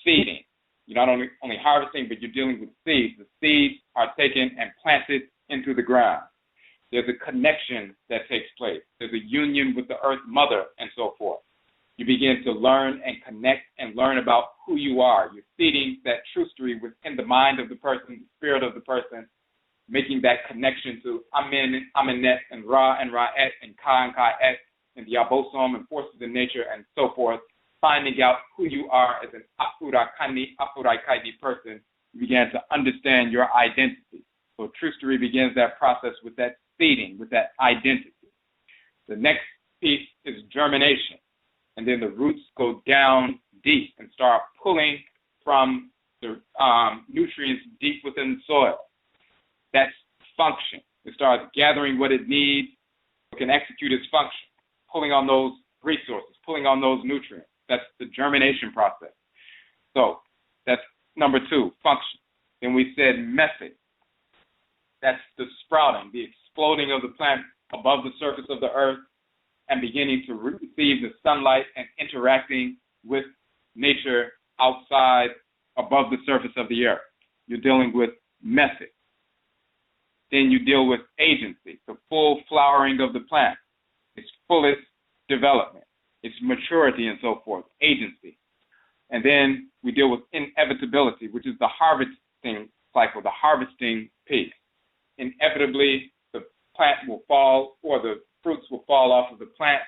seeding. You're not only harvesting, but you're dealing with seeds. The seeds are taken and planted into the ground. There's a connection that takes place. There's a union with the earth mother and so forth. You begin to learn and connect and learn about who you are. You're seeding that trucery within the mind of the person, the spirit of the person, making that connection to Amen, Amenet, and Ra and Ra'et, and Ka and Ka'et, and the Abosom and forces in nature and so forth, finding out who you are as an Afurakani, Afuraitkaitnit person. You begin to understand your identity. So trucery begins that process with that seeding, with that identity. The next piece is germination. And then the roots go down deep and start pulling from the nutrients deep within the soil. That's function. It starts gathering what it needs, it can execute its function, pulling on those resources, pulling on those nutrients. That's the germination process. So that's number 2, function. Then we said method. That's the sprouting, the exploding of the plant above the surface of the earth and beginning to receive the sunlight and interacting with nature outside, above the surface of the earth. You're dealing with method. Then you deal with agency, the full flowering of the plant, its fullest development, its maturity and so forth, agency. And then we deal with inevitability, which is the harvesting cycle, the harvesting piece. Inevitably, the plant will fall or the fruits will fall off of the plant.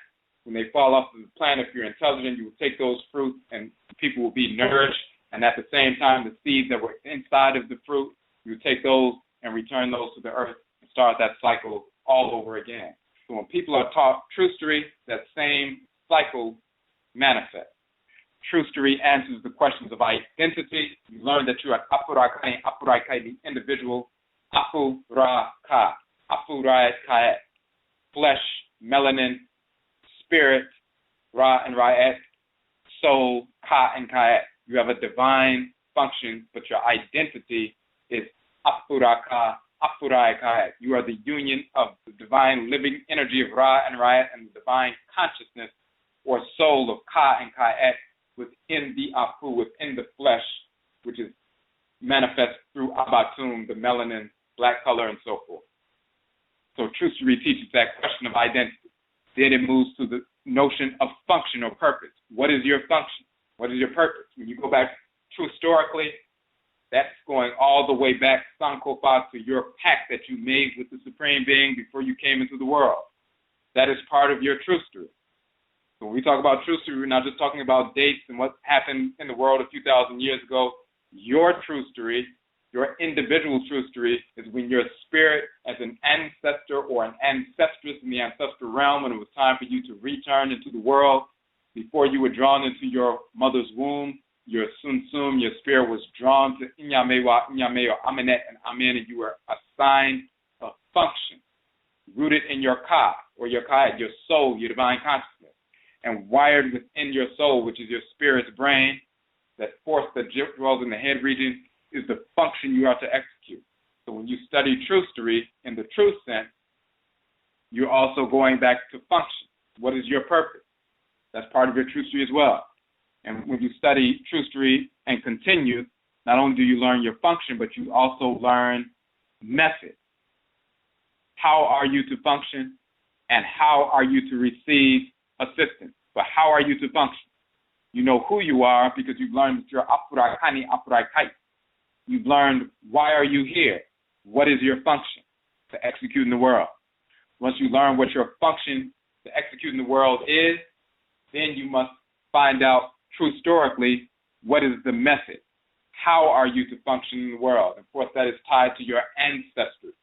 When they fall off of the plant, if you're intelligent, you will take those fruits and people will be nourished. And at the same time, the seeds that were inside of the fruit, you take those and return those to the earth and start that cycle all over again. So when people are taught trucery, that same cycle manifests. Trucery answers the questions of identity. You learn that you are Afurakani, Afuraitkaitnit individual, Afuraka, Afuraitkaitnit, flesh, melanin, spirit, Ra and Ra'et, soul, Ka and Ka'et. You have a divine function, but your identity is Afuraka, Afuraitkaitnit. You are the union of the divine living energy of Ra and Ra'et and the divine consciousness or soul of Ka and Ka'et within the Afu, within the flesh, which is manifest through Abatum, the melanin, black color, and so forth. So trucery teaches that question of identity. Then it moves to the notion of function or purpose. What is your function? What is your purpose? When you go back historically, that's going all the way back, SANKOFADWUMA, to your pact that you made with the Supreme Being before you came into the world. That is part of your trucery. So when we talk about trucery, we're not just talking about dates and what happened in the world a few thousand years ago. Your trucery, your individual trucery, is when your spirit as an ancestor or an ancestress in the ancestral realm, when it was time for you to return into the world, Before you were drawn into your mother's womb, your sunsum, your spirit was drawn to Inyamewa, Inyameo, Amenet, and Amen, and you were assigned a function rooted in your Ka, or your Ka, your soul, your divine consciousness, and wired within your soul, which is your spirit's brain. That force that dwells in the head region is the function you are to execute. So when you study trustery in the true sense, you're also going back to function. What is your purpose? That's part of your trustery as well. And when you study trustery and continue, not only do you learn your function, but you also learn method. How are you to function, and how are you to receive assistance? But how are you to function? You know who you are because you've learned that you're Afurakani, Afuraitkaitnit. You've learned why are you here? What is your function to execute in the world? Once you learn what your function to execute in the world is, then you must find out true historically what is the method. How are you to function in the world? Of course, that is tied to your ancestors,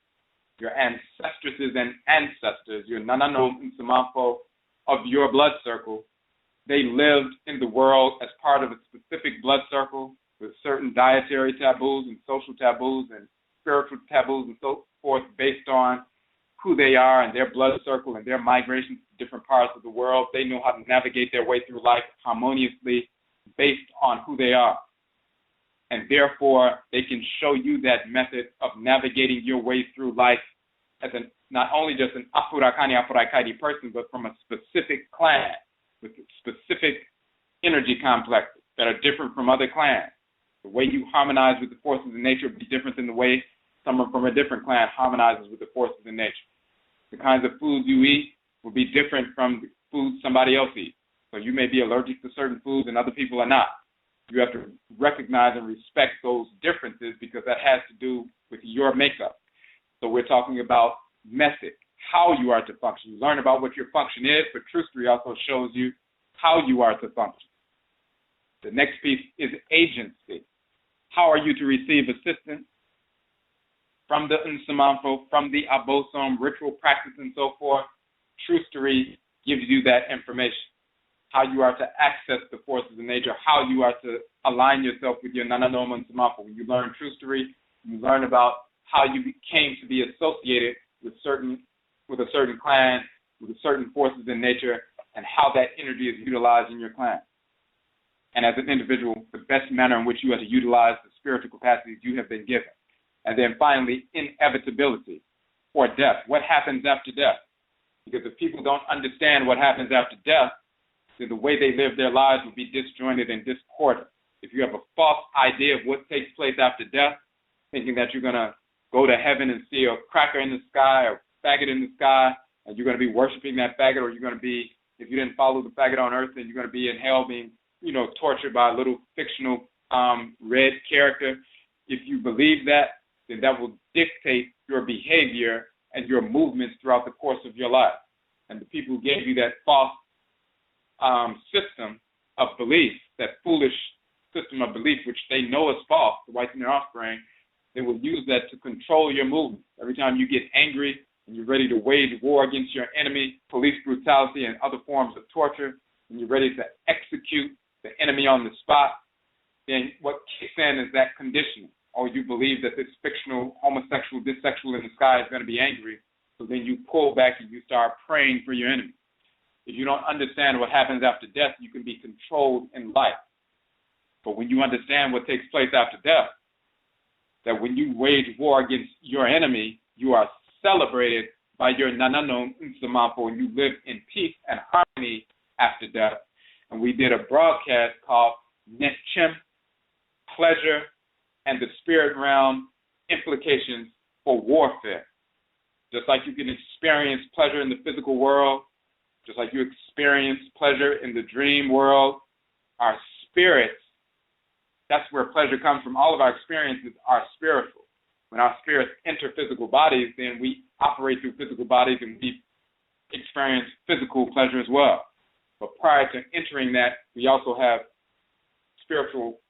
your ancestresses and ancestors, your Nanasom and Samafo of your blood circle. They lived in the world as part of a specific blood circle with certain dietary taboos and social taboos and spiritual taboos and so forth based on who they are and their blood circle and their migrations to different parts of the world. They know how to navigate their way through life harmoniously based on who they are. And therefore, they can show you that method of navigating your way through life as not only just an Afurakani, Afuraitkaitnit person, but from a specific clan with specific energy complexes that are different from other clans. The way you harmonize with the forces of nature will be different than the way someone from a different clan harmonizes with the forces of nature. The kinds of foods you eat will be different from the foods somebody else eats. So you may be allergic to certain foods and other people are not. You have to recognize and respect those differences because that has to do with your makeup. So we're talking about method, how you are to function. You learn about what your function is, but trustery also shows you how you are to function. The next piece is agency. How are you to receive assistance from the Nsamanfo, from the Abosom, ritual practice and so forth? Trustery gives you that information. How you are to access the forces of nature, how you are to align yourself with your Nananom and Samanfo. When you learn trustery, you learn about how you came to be associated with a certain clan, with certain forces in nature, and how that energy is utilized in your clan. And as an individual, the best manner in which you are to utilize the spiritual capacities you have been given. And then finally, inevitability or death. What happens after death? Because if people don't understand what happens after death, then the way they live their lives will be disjointed and discordant. If you have a false idea of what takes place after death, thinking that you're going to go to heaven and see a cracker in the sky or faggot in the sky, and you're going to be worshiping that faggot, or you're going to be, if you didn't follow the faggot on earth, then you're going to be in hell being, tortured by a little fictional red character. If you believe that, then that will dictate your behavior and your movements throughout the course of your life. And the people who gave you that false system of belief, that foolish system of belief, which they know is false, the whites and their offspring, they will use that to control your movement. Every time you get angry and you're ready to wage war against your enemy, police brutality and other forms of torture, and you're ready to execute the enemy on the spot, then what kicks in is that conditioning. Or you believe that this fictional homosexual, this sexual in the sky is going to be angry, so then you pull back and you start praying for your enemy. If you don't understand what happens after death, you can be controlled in life. But when you understand what takes place after death, that when you wage war against your enemy, you are celebrated by your Nananom Nsamanfo, and you live in peace and harmony after death. And we did a broadcast called Netchem, Pleasure, and the Spirit Realm Implications for Warfare. Just like you can experience pleasure in the physical world, just like you experience pleasure in the dream world, our spirits, that's where pleasure comes from. All of our experiences are spiritual. When our spirits enter physical bodies, then we operate through physical bodies and we experience physical pleasure as well. But prior to entering that, we also have spiritual,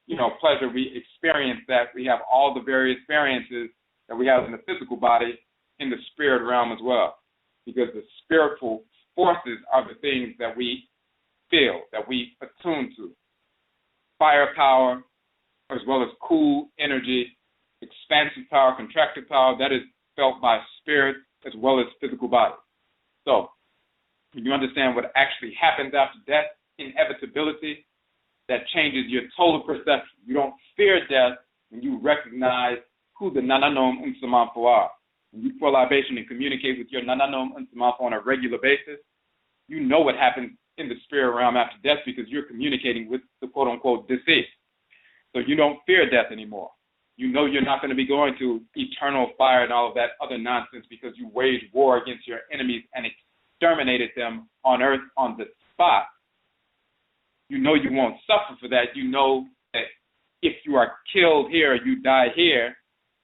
pleasure. We experience that. We have all the various experiences that we have in the physical body in the spirit realm as well. Because the spiritual forces are the things that we feel, that we attune to. Firepower, as well as cool energy, expansive power, contractive power, that is felt by spirit as well as physical body. So, when you understand what actually happens after death, inevitability, that changes your total perception. You don't fear death when you recognize who the Nananom and Samanfo are. When you pour libation and communicate with your Nananom and Samanfo on a regular basis, you know what happens in the spirit realm after death because you're communicating with the quote-unquote deceased. So you don't fear death anymore. You know you're not going to be going to eternal fire and all of that other nonsense because you waged war against your enemies and exterminated them on earth on the spot. You know you won't suffer for that. You know that if you are killed here, you die here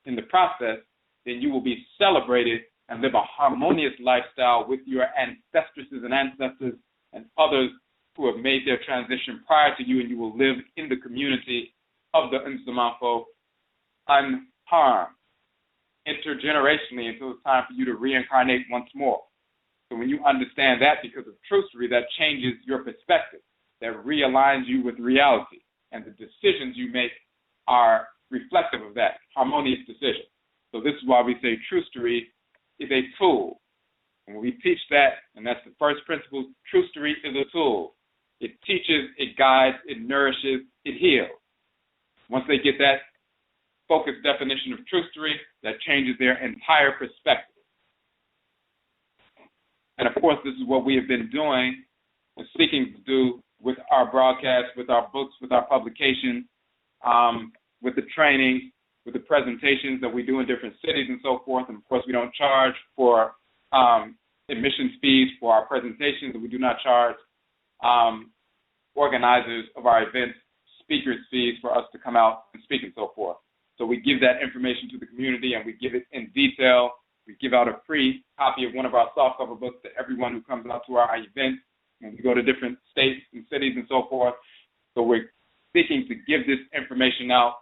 in the process, then you will be celebrated and live a harmonious lifestyle with your ancestresses and ancestors and others who have made their transition prior to you, and you will live in the community of the Nsamanfo unharmed, intergenerationally until it's time for you to reincarnate once more. So when you understand that because of truthsery, that changes your perspective, that realigns you with reality, and the decisions you make are reflective of that, harmonious decisions. So this is why we say truthsery is a tool. And when we teach that, and that's the first principle, truthsery is a tool. It teaches, it guides, it nourishes, it heals. Once they get that focused definition of truthsery, that changes their entire perspective. And of course, this is what we have been doing and seeking to do with our broadcasts, with our books, with our publications, with the training, with the presentations that we do in different cities and so forth. And of course, we don't charge for admissions fees for our presentations, and we do not charge organizers of our events speakers fees for us to come out and speak and so forth. So we give that information to the community, and we give it in detail. We give out a free copy of one of our softcover books to everyone who comes out to our events, and we go to different states and cities and so forth. So we're seeking to give this information out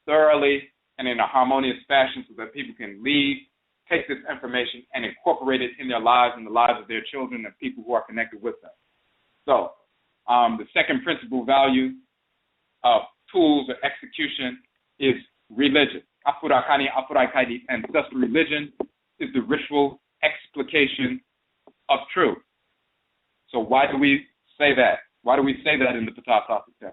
thoroughly and in a harmonious fashion so that people can leave, take this information, and incorporate it in their lives and the lives of their children and people who are connected with them. So the second principal value of tools or execution is religion. Afurakani, Afuraitkaitnit, ancestral religion is the ritual explication of truth. So why do we say that? Why do we say that in the PTAH?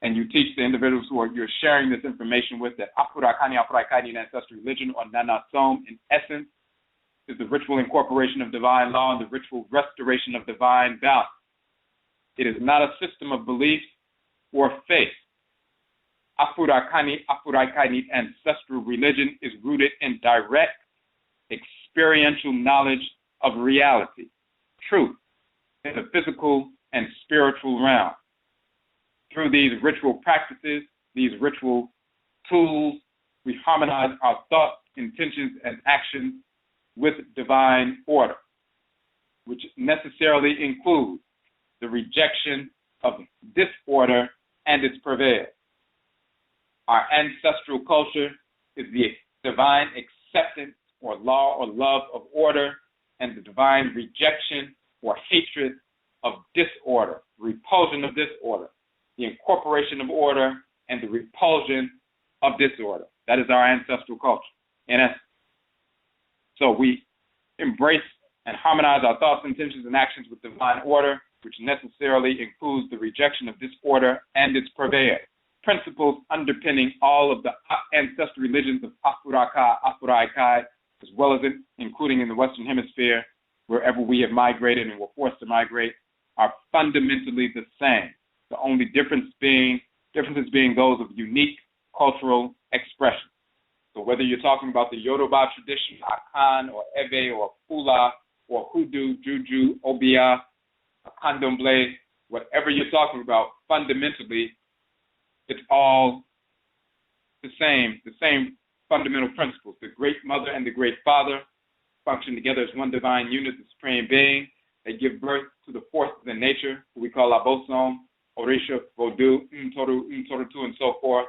And you teach the individuals who you're sharing this information with that Afurakani, Afuraitkaitnit, ancestral religion, or Nanasom, in essence, is the ritual incorporation of divine law and the ritual restoration of divine balance. It is not a system of belief or faith. Afurakani, Afuraitkaitnit, ancestral religion is rooted in direct experiential knowledge of reality, truth, in the physical and spiritual realm. Through these ritual practices, these ritual tools, we harmonize our thoughts, intentions, and actions with divine order, which necessarily includes the rejection of disorder and its purveyor. Our ancestral culture is the divine acceptance or law or love of order and the divine rejection or hatred of disorder, repulsion of disorder, the incorporation of order and the repulsion of disorder. That is our ancestral culture, in essence. So we embrace and harmonize our thoughts, intentions, and actions with divine order, which necessarily includes the rejection of disorder and its purveyor. Principles underpinning all of the ancestral religions of Afuraka, Afuraikai, as well as including in the Western Hemisphere, wherever we have migrated and were forced to migrate, are fundamentally the same. The only differences being those of unique cultural expression. So whether you're talking about the Yoruba tradition, Akan or Ebe or Fula or Hoodoo, Juju, Obia, Candomblé, whatever you're talking about, fundamentally, it's all the same fundamental principles. The Great Mother and the Great Father function together as one divine unit, the Supreme Being. They give birth to the forces in nature, who we call Abosom, Orisha, Vodu, Ntoru, Ntorutu, and so forth,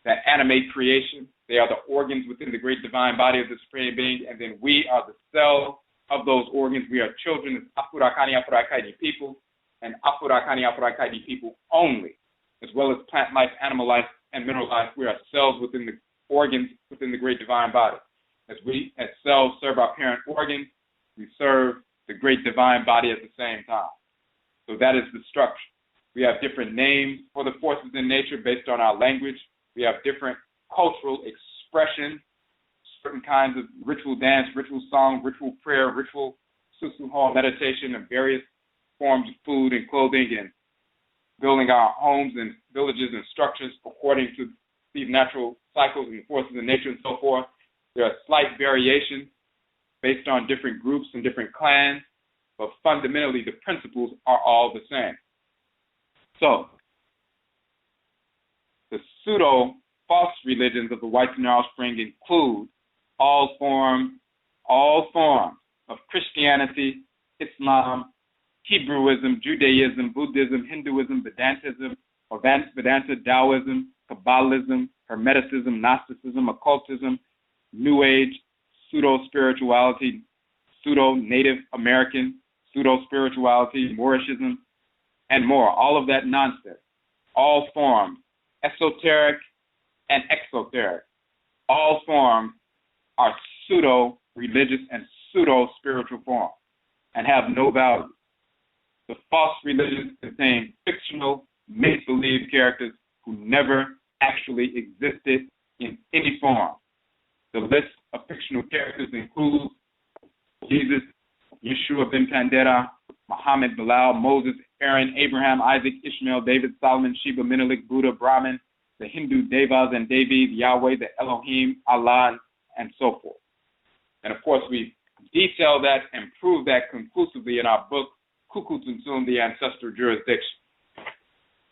that animate creation. They are the organs within the great divine body of the Supreme Being, and then we are the cells of those organs. We are children of Afurakani, Afuraitkaitnit people, and Afurakani, Afuraitkaitnit people only, as well as plant life, animal life, and mineral life. We are cells within the organs within the great divine body. As we, as cells, serve our parent organs, we serve the great divine body at the same time. So that is the structure. We have different names for the forces in nature based on our language. We have different cultural expressions, certain kinds of ritual dance, ritual song, ritual prayer, ritual susu hall meditation, and various forms of food and clothing, and building our homes and villages and structures according to these natural cycles and forces in nature and so forth. There are slight variations based on different groups and different clans, but fundamentally the principles are all the same. So, the pseudo-false religions of the whites and their offspring include all forms of Christianity, Islam, Hebrewism, Judaism, Buddhism, Hinduism, Vedantism, or Vedanta, Taoism, Kabbalism, Hermeticism, Gnosticism, occultism, New Age, pseudo-spirituality, pseudo-Native American, pseudo-spirituality, Moorishism, and more. All of that nonsense. All forms, esoteric and exoteric. All forms are pseudo-religious and pseudo-spiritual forms and have no value. The false religions contain fictional, make-believe characters who never actually existed in any form. The list of fictional characters includes Jesus, Yeshua ben Kandera, Muhammad, Bilal, Moses, Aaron, Abraham, Isaac, Ishmael, David, Solomon, Sheba, Menelik, Buddha, Brahman, the Hindu Devas and Devis, Yahweh, the Elohim, Allah, and so forth. And of course, we detail that and prove that conclusively in our book, Kukutuntun, the Ancestral Jurisdiction.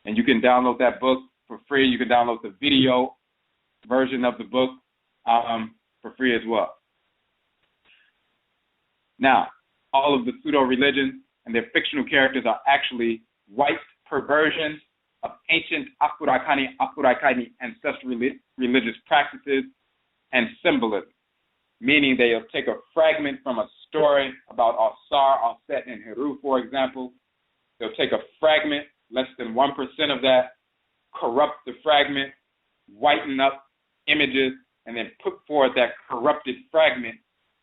And you can download that book for free. You can download the video version of the book for free as well. Now, all of the pseudo-religions and their fictional characters are actually white perversions of ancient Afurakani, Afuraitkaitnit ancestral religious practices and symbolism, meaning they'll take a fragment from a story about Osar, Osset, and Heru, for example. They'll take a fragment, less than 1% of that, corrupt the fragment, whiten up images, and then put forward that corrupted fragment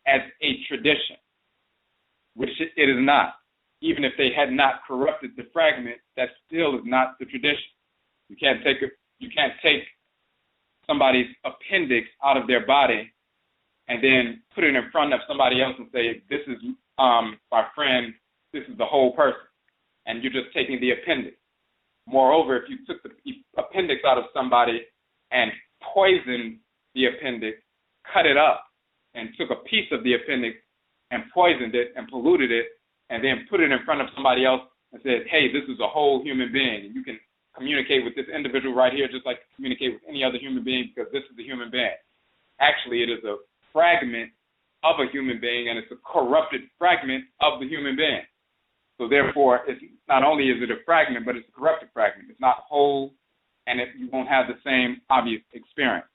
as a tradition, which it is not. Even if they had not corrupted the fragment, that still is not the tradition. You can't take somebody's appendix out of their body and then put it in front of somebody else and say, this is my friend, this is the whole person, and you're just taking the appendix. Moreover, if you took the appendix out of somebody and poisoned the appendix, cut it up, and took a piece of the appendix and poisoned it and polluted it, and then put it in front of somebody else and said, hey, this is a whole human being, and you can communicate with this individual right here just like you communicate with any other human being because this is a human being. Actually, it is a fragment of a human being, and it's a corrupted fragment of the human being. So therefore, it's not only is it a fragment, but it's a corrupted fragment. It's not whole, and you won't have the same obvious experience.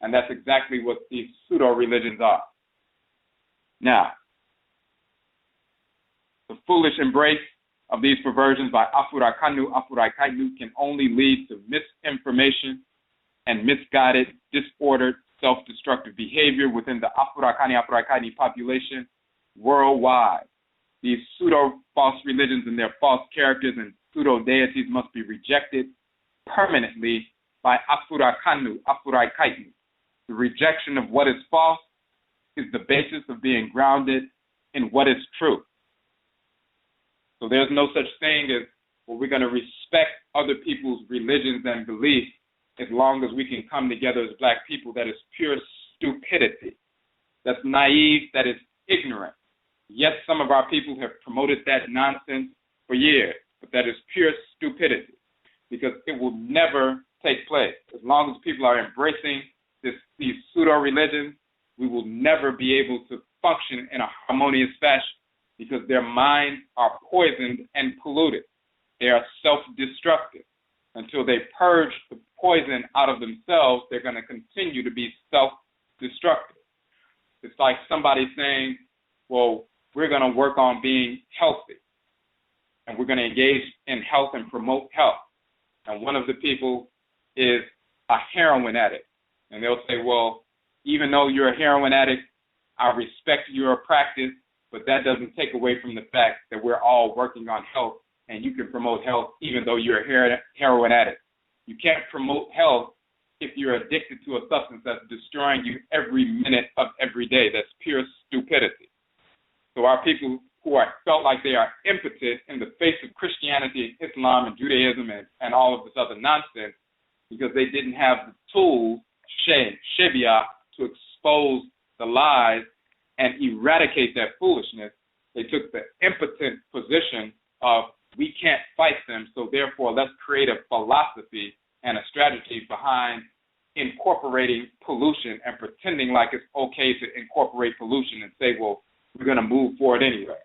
And that's exactly what these pseudo-religions are. Now, the foolish embrace of these perversions by Afurakani, Afuraitkaitnit can only lead to misinformation and misguided, disordered, self-destructive behavior within the Afurakani, Afuraitkaitnit population worldwide. These pseudo-false religions and their false characters and pseudo-deities must be rejected permanently by Afurakani, Afuraitkaitnit. The rejection of what is false is the basis of being grounded in what is true. So there's no such thing as, well, we're going to respect other people's religions and beliefs as long as we can come together as black people. That is pure stupidity. That's naive. That is ignorant. Yes, some of our people have promoted that nonsense for years, but that is pure stupidity because it will never take place. As long as people are embracing these pseudo-religions, we will never be able to function in a harmonious fashion because their minds are poisoned and polluted. They are self-destructive. Until they purge the poison out of themselves, they're going to continue to be self-destructive. It's like somebody saying, well, we're going to work on being healthy. And we're going to engage in health and promote health. And one of the people is a heroin addict. And they'll say, well, even though you're a heroin addict, I respect your practice, but that doesn't take away from the fact that we're all working on health, and you can promote health even though you're a heroin addict. You can't promote health if you're addicted to a substance that's destroying you every minute of every day. That's pure stupidity. So our people who felt like they are impotent in the face of Christianity and Islam and Judaism and all of this other nonsense, because they didn't have the tools, shebia, to expose the lies and eradicate that foolishness, they took the impotent position of, we can't fight them, so therefore let's create a philosophy and a strategy behind incorporating pollution and pretending like it's okay to incorporate pollution and say, well, we're going to move forward anyway.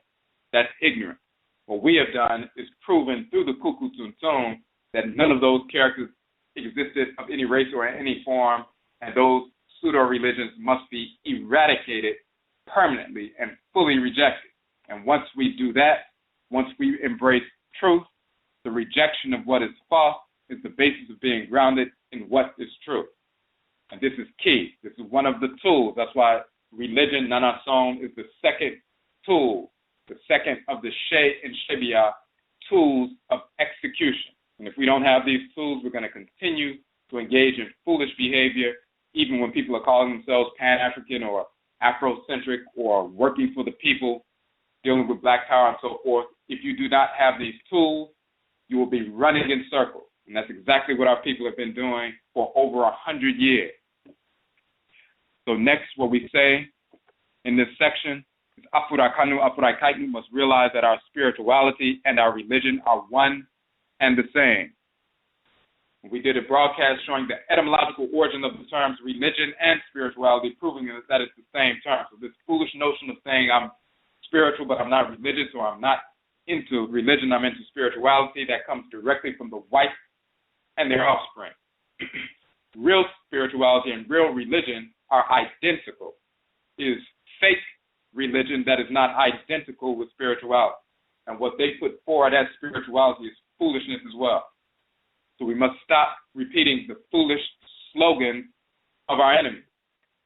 That's ignorant. What we have done is proven through the Kuku Tuntun that none of those characters existed of any race or any form, and those pseudo-religions must be eradicated permanently and fully rejected. And once we do that, once we embrace truth, the rejection of what is false is the basis of being grounded in what is true. And this is key. This is one of the tools. That's why religion, Nanasom, is the second tool, the second of the She and Shebia tools of execution. And if we don't have these tools, we're going to continue to engage in foolish behavior, even when people are calling themselves Pan-African or Afrocentric or working for the people, dealing with Black power and so forth. If you do not have these tools, you will be running in circles. And that's exactly what our people have been doing for over 100 years. So next, what we say in this section is Afurakani, Afuraitkaitnit must realize that our spirituality and our religion are one and the same. We did a broadcast showing the etymological origin of the terms religion and spirituality, proving that it's the same term. So this foolish notion of saying I'm spiritual but I'm not religious, or I'm not into religion, I'm into spirituality, that comes directly from the whites and their offspring. Real spirituality and real religion are identical. It is fake religion that is not identical with spirituality. And what they put forward as spirituality is foolishness as well. So we must stop repeating the foolish slogans of our enemies.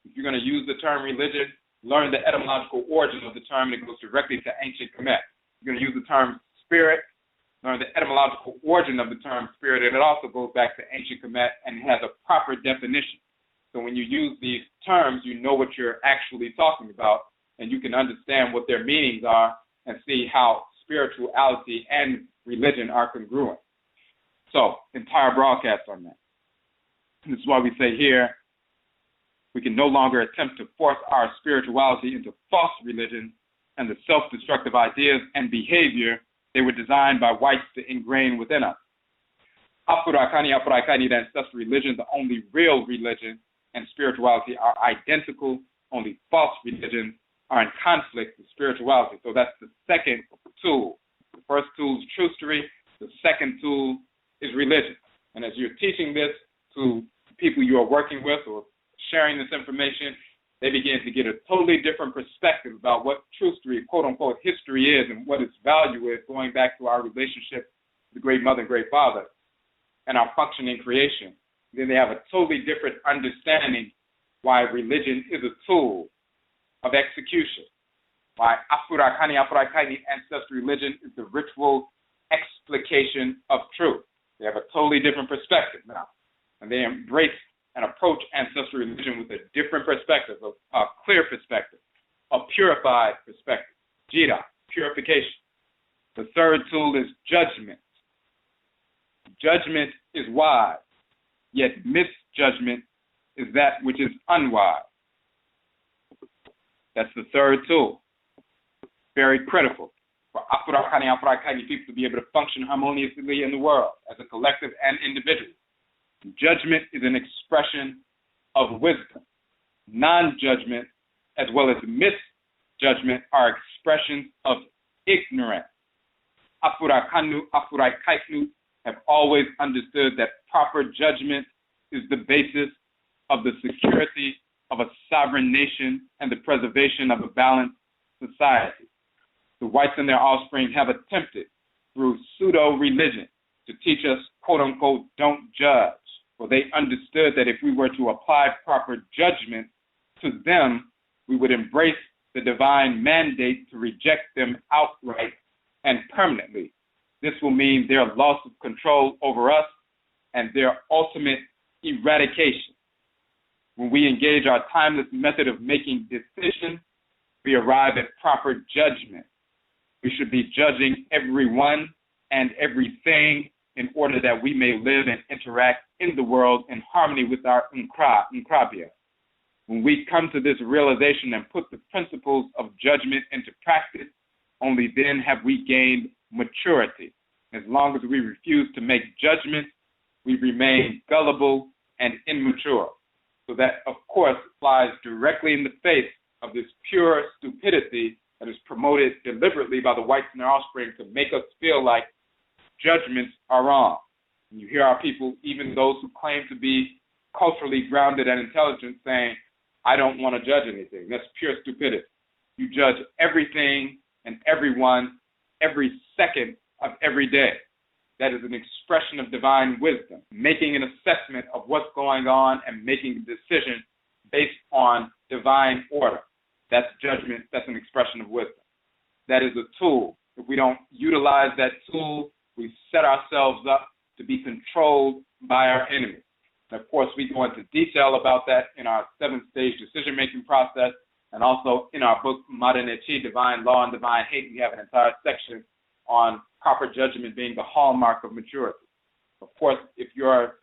If you're going to use the term religion, learn the etymological origin of the term, and it goes directly to ancient Kemet. You're going to use the term spirit, learn the etymological origin of the term spirit, and it also goes back to ancient Kemet and has a proper definition. So when you use these terms, you know what you're actually talking about, and you can understand what their meanings are and see how spirituality and religion are congruent. So, entire broadcast on that. This is why we say here, we can no longer attempt to force our spirituality into false religion and the self-destructive ideas and behavior they were designed by whites to ingrain within us. Afurakani, Afuraitkaitnit, ancestral religion, the only real religion and spirituality are identical. Only false religions are in conflict with spirituality. So that's the second tool. The first tool is trustery. The second tool is religion. And as you're teaching this to people you are working with or sharing this information, they begin to get a totally different perspective about what trustery, quote-unquote, history is and what its value is, going back to our relationship with the Great Mother and Great Father and our functioning creation. Then they have a totally different understanding why religion is a tool of execution, why Afurakani, Afuraitkaitnit, ancestral religion is the ritual explication of truth. They have a totally different perspective now, and they embrace and approach ancestral religion with a different perspective, a clear perspective, a purified perspective, jira, purification. The third tool is judgment. Judgment is wise, yet misjudgment is that which is unwise. That's the third tool. Very critical for Afurakani, Afuraitkaitnit people to be able to function harmoniously in the world as a collective and individual. Judgment is an expression of wisdom. Non-judgment as well as misjudgment are expressions of ignorance. Afurakani, Afuraitkaitnit have always understood that proper judgment is the basis of the security of a sovereign nation and the preservation of a balanced society. the whites and their offspring have attempted through pseudo-religion to teach us, quote-unquote, don't judge. For they understood that if we were to apply proper judgment to them, we would embrace the divine mandate to reject them outright and permanently. This will mean their loss of control over us and their ultimate eradication. When we engage our timeless method of making decisions, we arrive at proper judgment. We should be judging everyone and everything in order that we may live and interact in the world in harmony with our Nkrabia. When we come to this realization and put the principles of judgment into practice, only then have we gained maturity. As long as we refuse to make judgments, we remain gullible and immature. So that, of course, flies directly in the face of this pure stupidity that is promoted deliberately by the whites and their offspring to make us feel like judgments are wrong. And you hear our people, even those who claim to be culturally grounded and intelligent, saying, I don't want to judge anything. That's pure stupidity. You judge everything and everyone every second of every day. That is an expression of divine wisdom, making an assessment of what's going on and making a decision based on divine order. That's judgment. That's an expression of wisdom. That is a tool. If we don't utilize that tool, we set ourselves up to be controlled by our enemies. And of course, we go into detail about that in our 7-stage decision-making process, and also in our book, Amammere, Divine Law and Divine Hate. We have an entire section on proper judgment being the hallmark of maturity. Of course, if your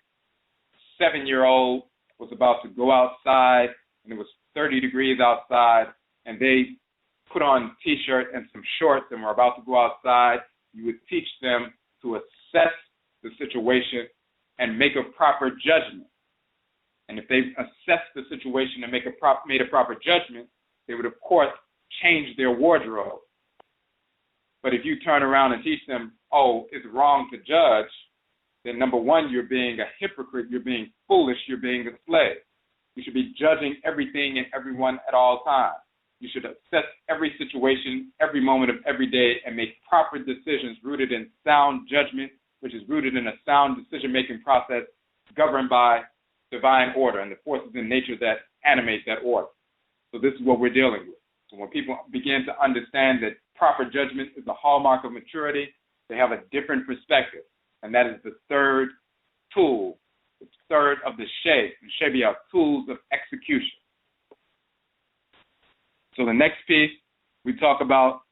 7-year-old was about to go outside and it was 30 degrees outside and they put on a T-shirt and some shorts and were about to go outside, you would teach them to assess the situation and make a proper judgment. And if they assessed the situation and made a proper judgment, they would, of course, change their wardrobe. But if you turn around and teach them, oh, it's wrong to judge, then number one, you're being a hypocrite, you're being foolish, you're being a slave. You should be judging everything and everyone at all times. You should assess every situation, every moment of every day, and make proper decisions rooted in sound judgment, which is rooted in a sound decision-making process governed by divine order and the forces in nature that animate that order. So this is what we're dealing with. So when people begin to understand that proper judgment is the hallmark of maturity, they have a different perspective. And that is the third tool, the third of the Shea. The Shea are tools of execution. So the next piece, we talk about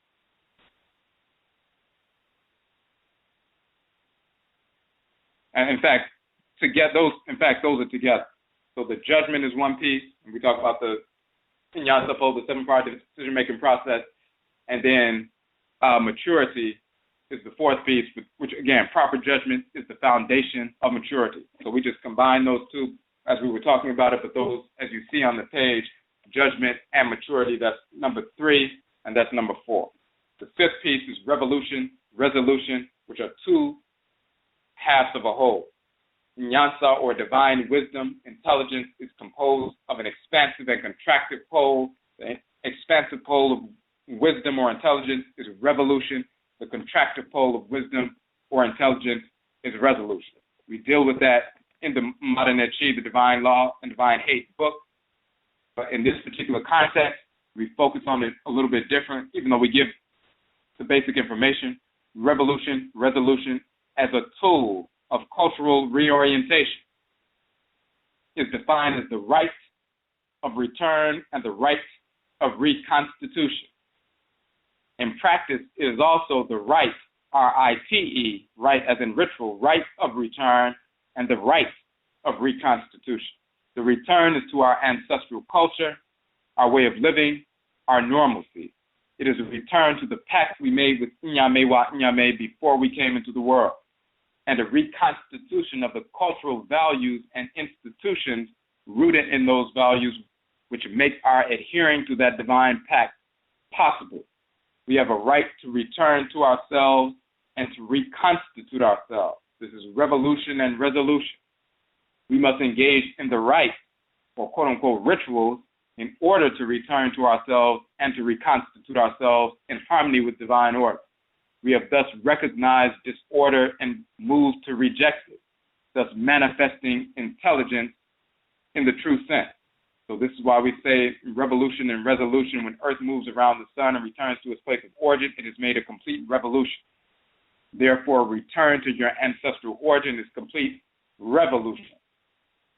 and in fact, those are together. So the judgment is one piece, and we talk about the the 7-part decision-making process, and then maturity is the fourth piece, which again, proper judgment is the foundation of maturity. So we just combine those two as we were talking about it, but those, as you see on the page, judgment and maturity, that's number 3, and that's number 4. The fifth piece is resolution, which are two halves of a whole. Nyansa, or divine wisdom, intelligence, is composed of an expansive and contractive pole. The expansive pole of wisdom or intelligence is revolution. The contractive pole of wisdom or intelligence is resolution. We deal with that in the Amansesew, the Divine Law and Divine Hate book. But in this particular context, we focus on it a little bit different, even though we give the basic information. Resolution as a tool of cultural reorientation is defined as the right of return and the right of reconstitution. In practice, it is also the right, R-I-T-E, right as in ritual, right of return and the right of reconstitution. The return is to our ancestral culture, our way of living, our normalcy. It is a return to the pact we made with Nyame before we came into the world, and a reconstitution of the cultural values and institutions rooted in those values, which make our adhering to that divine pact possible. We have a right to return to ourselves and to reconstitute ourselves. This is revolution and resolution. We must engage in the rites, or quote-unquote rituals, in order to return to ourselves and to reconstitute ourselves in harmony with divine order. We have thus recognized disorder and moved to reject it, thus manifesting intelligence in the true sense. So this is why we say revolution and resolution. When Earth moves around the sun and returns to its place of origin, it has made a complete revolution. Therefore, return to your ancestral origin is complete revolution.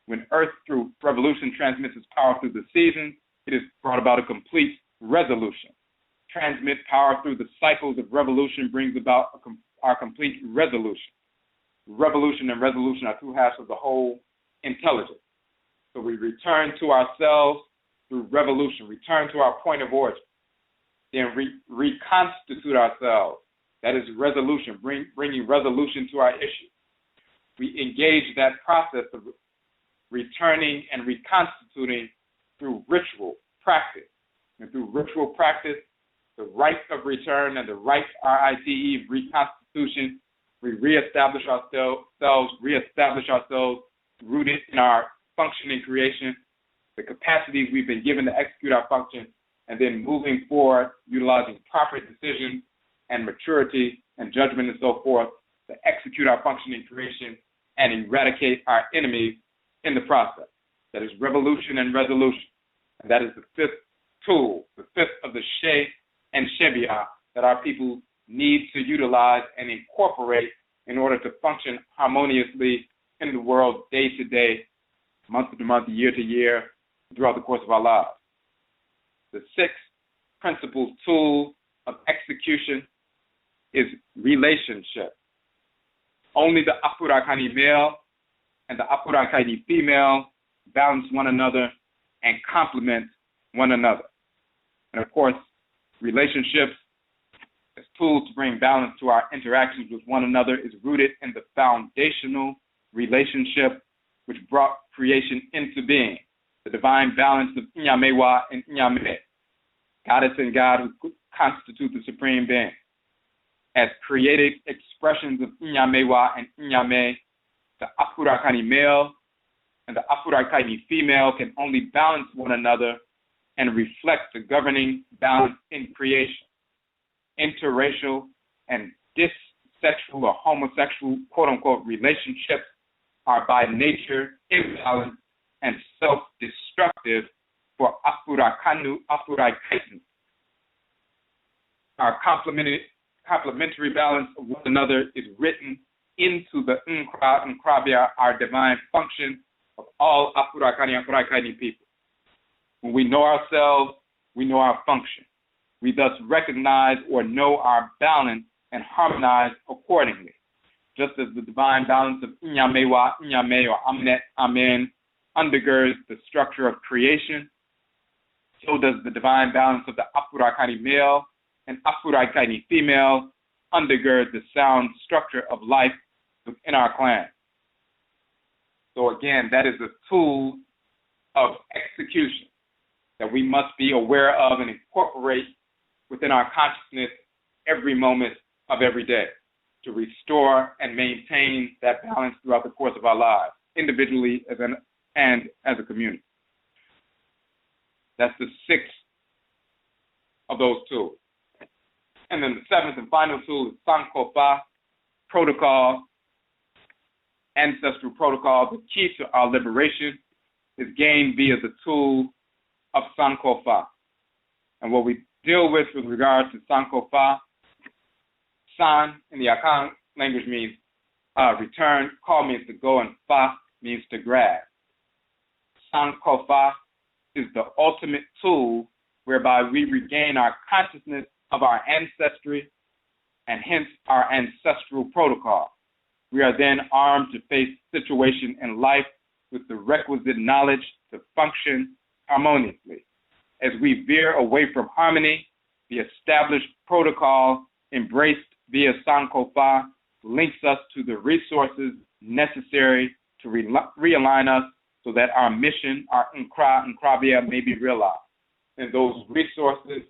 When Earth, through revolution, transmits its power through the seasons, it has brought about a complete resolution. Transmit power through the cycles of revolution brings about our complete resolution. Revolution and resolution are two halves of the whole intelligence. So we return to ourselves through revolution, return to our point of origin, then reconstitute ourselves. That is resolution, bringing resolution to our issue. We engage that process of returning and reconstituting through ritual practice. And through ritual practice, the right of return and the right, RITE, reconstitution, we reestablish ourselves rooted in our functioning creation, the capacities we've been given to execute our function, and then moving forward, utilizing proper decisions and maturity and judgment and so forth to execute our functioning creation and eradicate our enemies in the process. That is revolution and resolution. And that is the fifth tool, the fifth of the She and Shebia that our people need to utilize and incorporate in order to function harmoniously in the world day to day, month to month, year to year, throughout the course of our lives. The sixth principal tool of execution is relationship. Only the Afurakani male and the Afuraitkaitnit female balance one another and complement one another. And of course, relationships as tools to bring balance to our interactions with one another is rooted in the foundational relationship which brought creation into being, the divine balance of Inyamewa and Inyame, goddess and God who constitute the supreme being. As created expressions of Inyamewa and Inyame, the Afurakani male and the Afuraitkaitnit female can only balance one another and reflect the governing balance in creation. Interracial and dissexual or homosexual, quote-unquote, relationships are by nature imbalanced and self-destructive for Afuraitkaitnit. Our complementary balance of one another is written into the Nkrabia, our divine function of all Afurakani and Afuraitkaitnit people. When we know ourselves, we know our function. We thus recognize or know our balance and harmonize accordingly. Just as the divine balance of Inyamewa, Inyame, or Amnet, Amen, undergirds the structure of creation, so does the divine balance of the Afurakani male and Afuraitkaitnit female undergird the sound structure of life within our clan. So again, that is a tool of execution that we must be aware of and incorporate within our consciousness every moment of every day to restore and maintain that balance throughout the course of our lives, individually and as a community. That's the sixth of those tools. And then the seventh and final tool is Sankofa, protocol, ancestral protocol. The key to our liberation is gained via the tool of Sankofa. And what we deal with regard to Sankofa, San in the Akan language means return, Ka means to go, and Fa means to grab. Sankofa is the ultimate tool whereby we regain our consciousness of our ancestry and hence our ancestral protocol. We are then armed to face situations in life with the requisite knowledge to function harmoniously. As we veer away from harmony, the established protocol embraced via Sankofa links us to the resources necessary to realign us so that our mission, our Nkrabia, may be realized. And those resources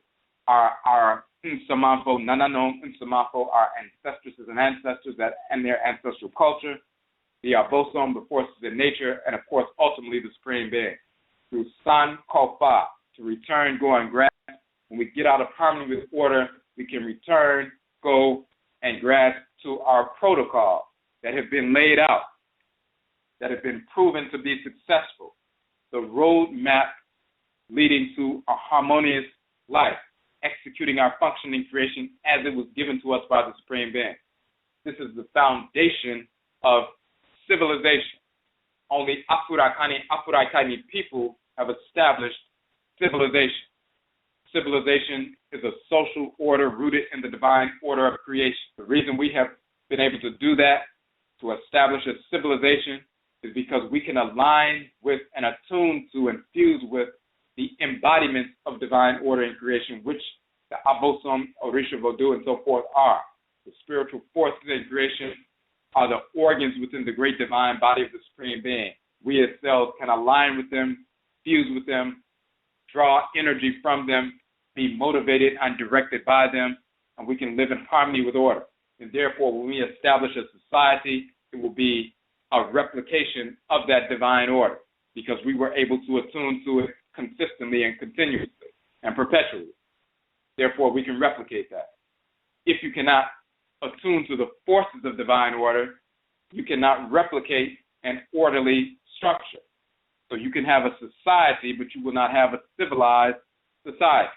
are our Nsamafo, Nananom, Nsamafo, our ancestresses and ancestors and their ancestral culture, the Abosom, the forces of nature, and of course, ultimately the Supreme Being. Through Sankofa, to return, go, and grasp. When we get out of harmony with order, we can return, go, and grasp to our protocol that have been laid out, that have been proven to be successful, the roadmap leading to a harmonious life, executing our functioning creation as it was given to us by the Supreme Being. This is the foundation of civilization. Only Afurakani, Afuraitkaitnit people have established civilization. Civilization is a social order rooted in the divine order of creation. The reason we have been able to do that, to establish a civilization, is because we can align with and attune to and fuse with the embodiments of divine order and creation, which the Abosom, Orisha, Vodou, and so forth are. The spiritual forces in creation are the organs within the great divine body of the Supreme Being. We as cells can align with them, fuse with them, draw energy from them, be motivated and directed by them, and we can live in harmony with order. And therefore, when we establish a society, it will be a replication of that divine order, because we were able to attune to it consistently and continuously and perpetually. Therefore, we can replicate that. If you cannot attune to the forces of divine order, you cannot replicate an orderly structure. So you can have a society, but you will not have a civilized society.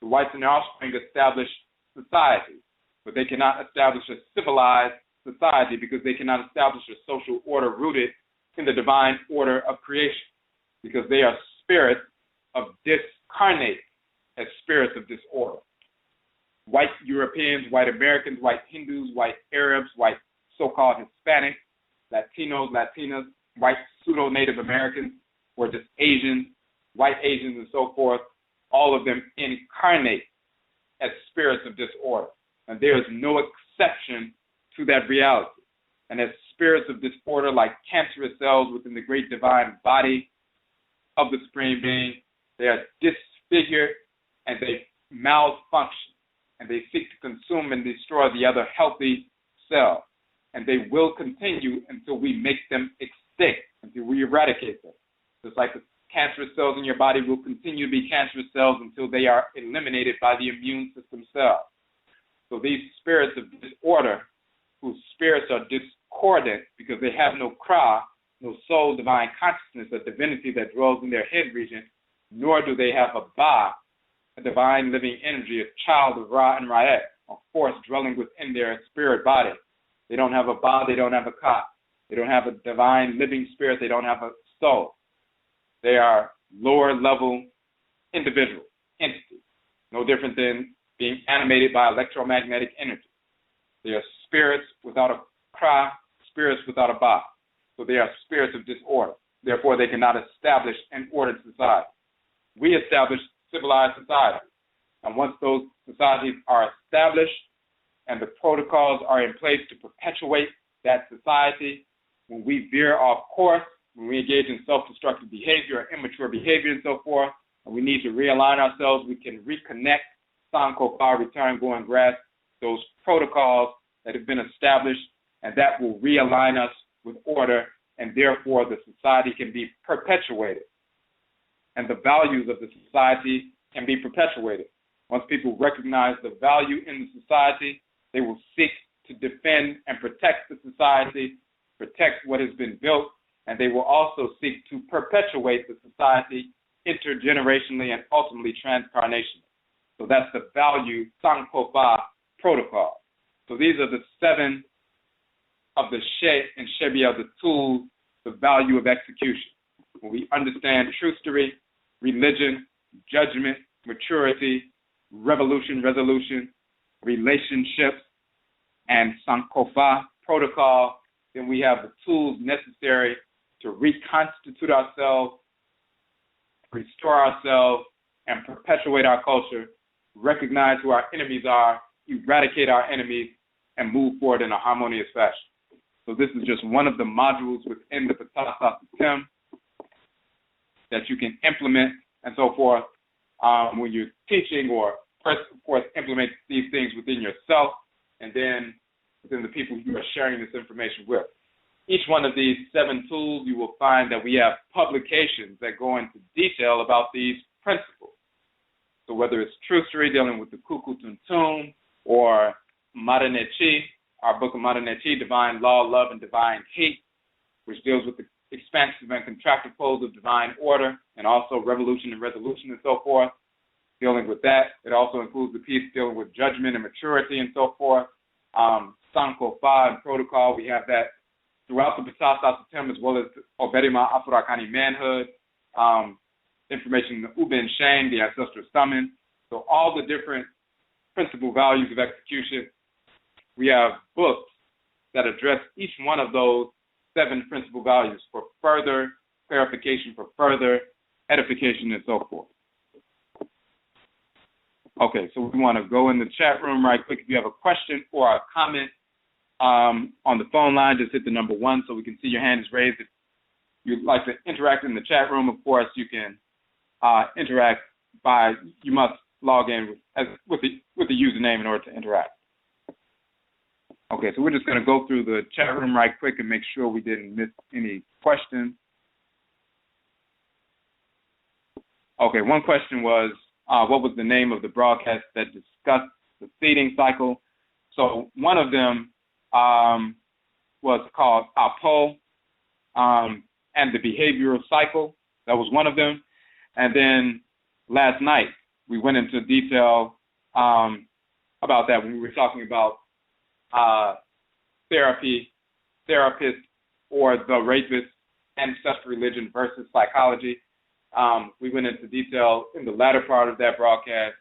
The whites and their offspring establish society, but they cannot establish a civilized society because they cannot establish a social order rooted in the divine order of creation, because they are spirits of discarnate as spirits of disorder. White Europeans, white Americans, white Hindus, white Arabs, white so-called Hispanics, Latinos, Latinas, white pseudo-Native Americans, or just Asians, white Asians, and so forth, all of them incarnate as spirits of disorder. And there is no exception to that reality. And as spirits of disorder, like cancerous cells within the great divine body of the Supreme Being, they are disfigured and they malfunction, and they seek to consume and destroy the other healthy cells. And they will continue until we make them extinct, until we eradicate them. Just like the cancerous cells in your body will continue to be cancerous cells until they are eliminated by the immune system cells. So these spirits of disorder, whose spirits are discordant because they have no kra, no soul, divine consciousness, a divinity that dwells in their head region, nor do they have a ba, a divine living energy, a child of Ra and Ra'et, a force dwelling within their spirit body. They don't have a ba, they don't have a ka. They don't have a divine living spirit, they don't have a soul. They are lower level individuals, entities, no different than being animated by electromagnetic energy. They are spirits without a kra, spirits without a ba. So they are spirits of disorder. Therefore, they cannot establish an ordered society. We establish civilized societies. And once those societies are established and the protocols are in place to perpetuate that society, when we veer off course, when we engage in self-destructive behavior or immature behavior and so forth, and we need to realign ourselves, we can reconnect, SANKOFADWUMA, return, go, and grasp those protocols that have been established, and that will realign us with order, and therefore the society can be perpetuated. And the values of the society can be perpetuated. Once people recognize the value in the society, they will seek to defend and protect the society, protect what has been built, and they will also seek to perpetuate the society intergenerationally and ultimately transcarnationally. So that's the value SANKOFADWUMA protocol. So these are the 7 of the She and Shebia, the tools, the value of execution. When we understand trustery, religion, judgment, maturity, revolution, resolution, relationships, and SANKOFADWUMA protocol, then we have the tools necessary to reconstitute ourselves, restore ourselves, and perpetuate our culture, recognize who our enemies are, eradicate our enemies, and move forward in a harmonious fashion. So this is just one of the modules within the PTAH that you can implement and so forth when you're teaching, or first, of course, implement these things within yourself and then within the people you are sharing this information with. Each one of these 7 tools, you will find that we have publications that go into detail about these principles. So whether it's trucery dealing with the Kuku Tuntum or Madanechi, our book of Madanechi, Divine Law, Love, and Divine Hate, which deals with the expansive and contractive poles of divine order, and also revolution and resolution and so forth, dealing with that. It also includes the piece dealing with judgment and maturity and so forth. SANKOFADWUMA and protocol, we have that throughout the SASETEM, as well as Oberima Afurakani manhood, information in the Uben Shane, the ancestral summon. So all the different principal values of execution, we have books that address each one of those 7 principal values for further clarification, for further edification, and so forth. Okay, so we want to go in the chat room right quick. If you have a question or a comment on the phone line, just hit the number 1 so we can see your hand is raised. If you'd like to interact in the chat room, of course, you can interact by, you must log in with the username in order to interact. Okay, so we're just going to go through the chat room right quick and make sure we didn't miss any questions. Okay, one question was, what was the name of the broadcast that discussed the seeding cycle? So one of them was called APO and the behavioral cycle. That was one of them. And then last night, we went into detail about that when we were talking about therapist, or the rapist, ancestral religion versus psychology. We went into detail in the latter part of that broadcast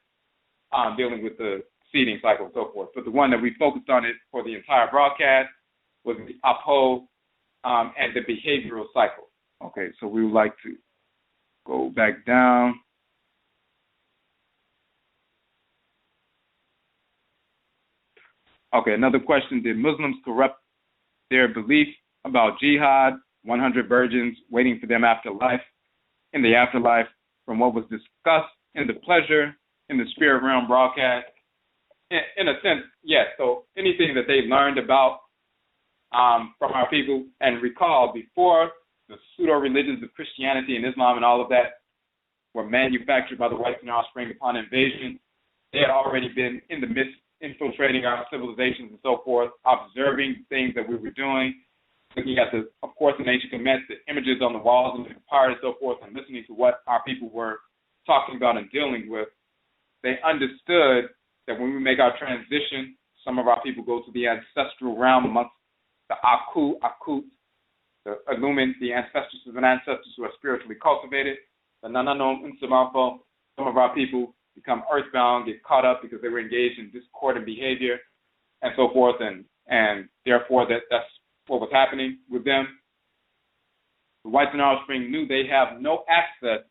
dealing with the seeding cycle and so forth. But the one that we focused on it for the entire broadcast was the APO and the behavioral cycle. Okay, so we would like to go back down. Okay, another question. Did Muslims corrupt their belief about jihad, 100 virgins waiting for them in the afterlife, from what was discussed in the pleasure in the spirit realm broadcast? In a sense, yes. So anything that they learned about from our people, and recall before the pseudo-religions of Christianity and Islam and all of that were manufactured by the whites and offspring upon invasion, they had already been in the midst infiltrating our civilizations and so forth, observing things that we were doing, looking at of course, in ancient comments, the images on the walls and the papyrus and so forth, and listening to what our people were talking about and dealing with. They understood that when we make our transition, some of our people go to the ancestral realm amongst the Akut, the illumined, the ancestresses and ancestors who are spiritually cultivated, the Nanasom and Samafo. Some of our people become earthbound, get caught up because they were engaged in discordant behavior and so forth, and therefore that's what was happening with them. The whites and offspring knew they have no access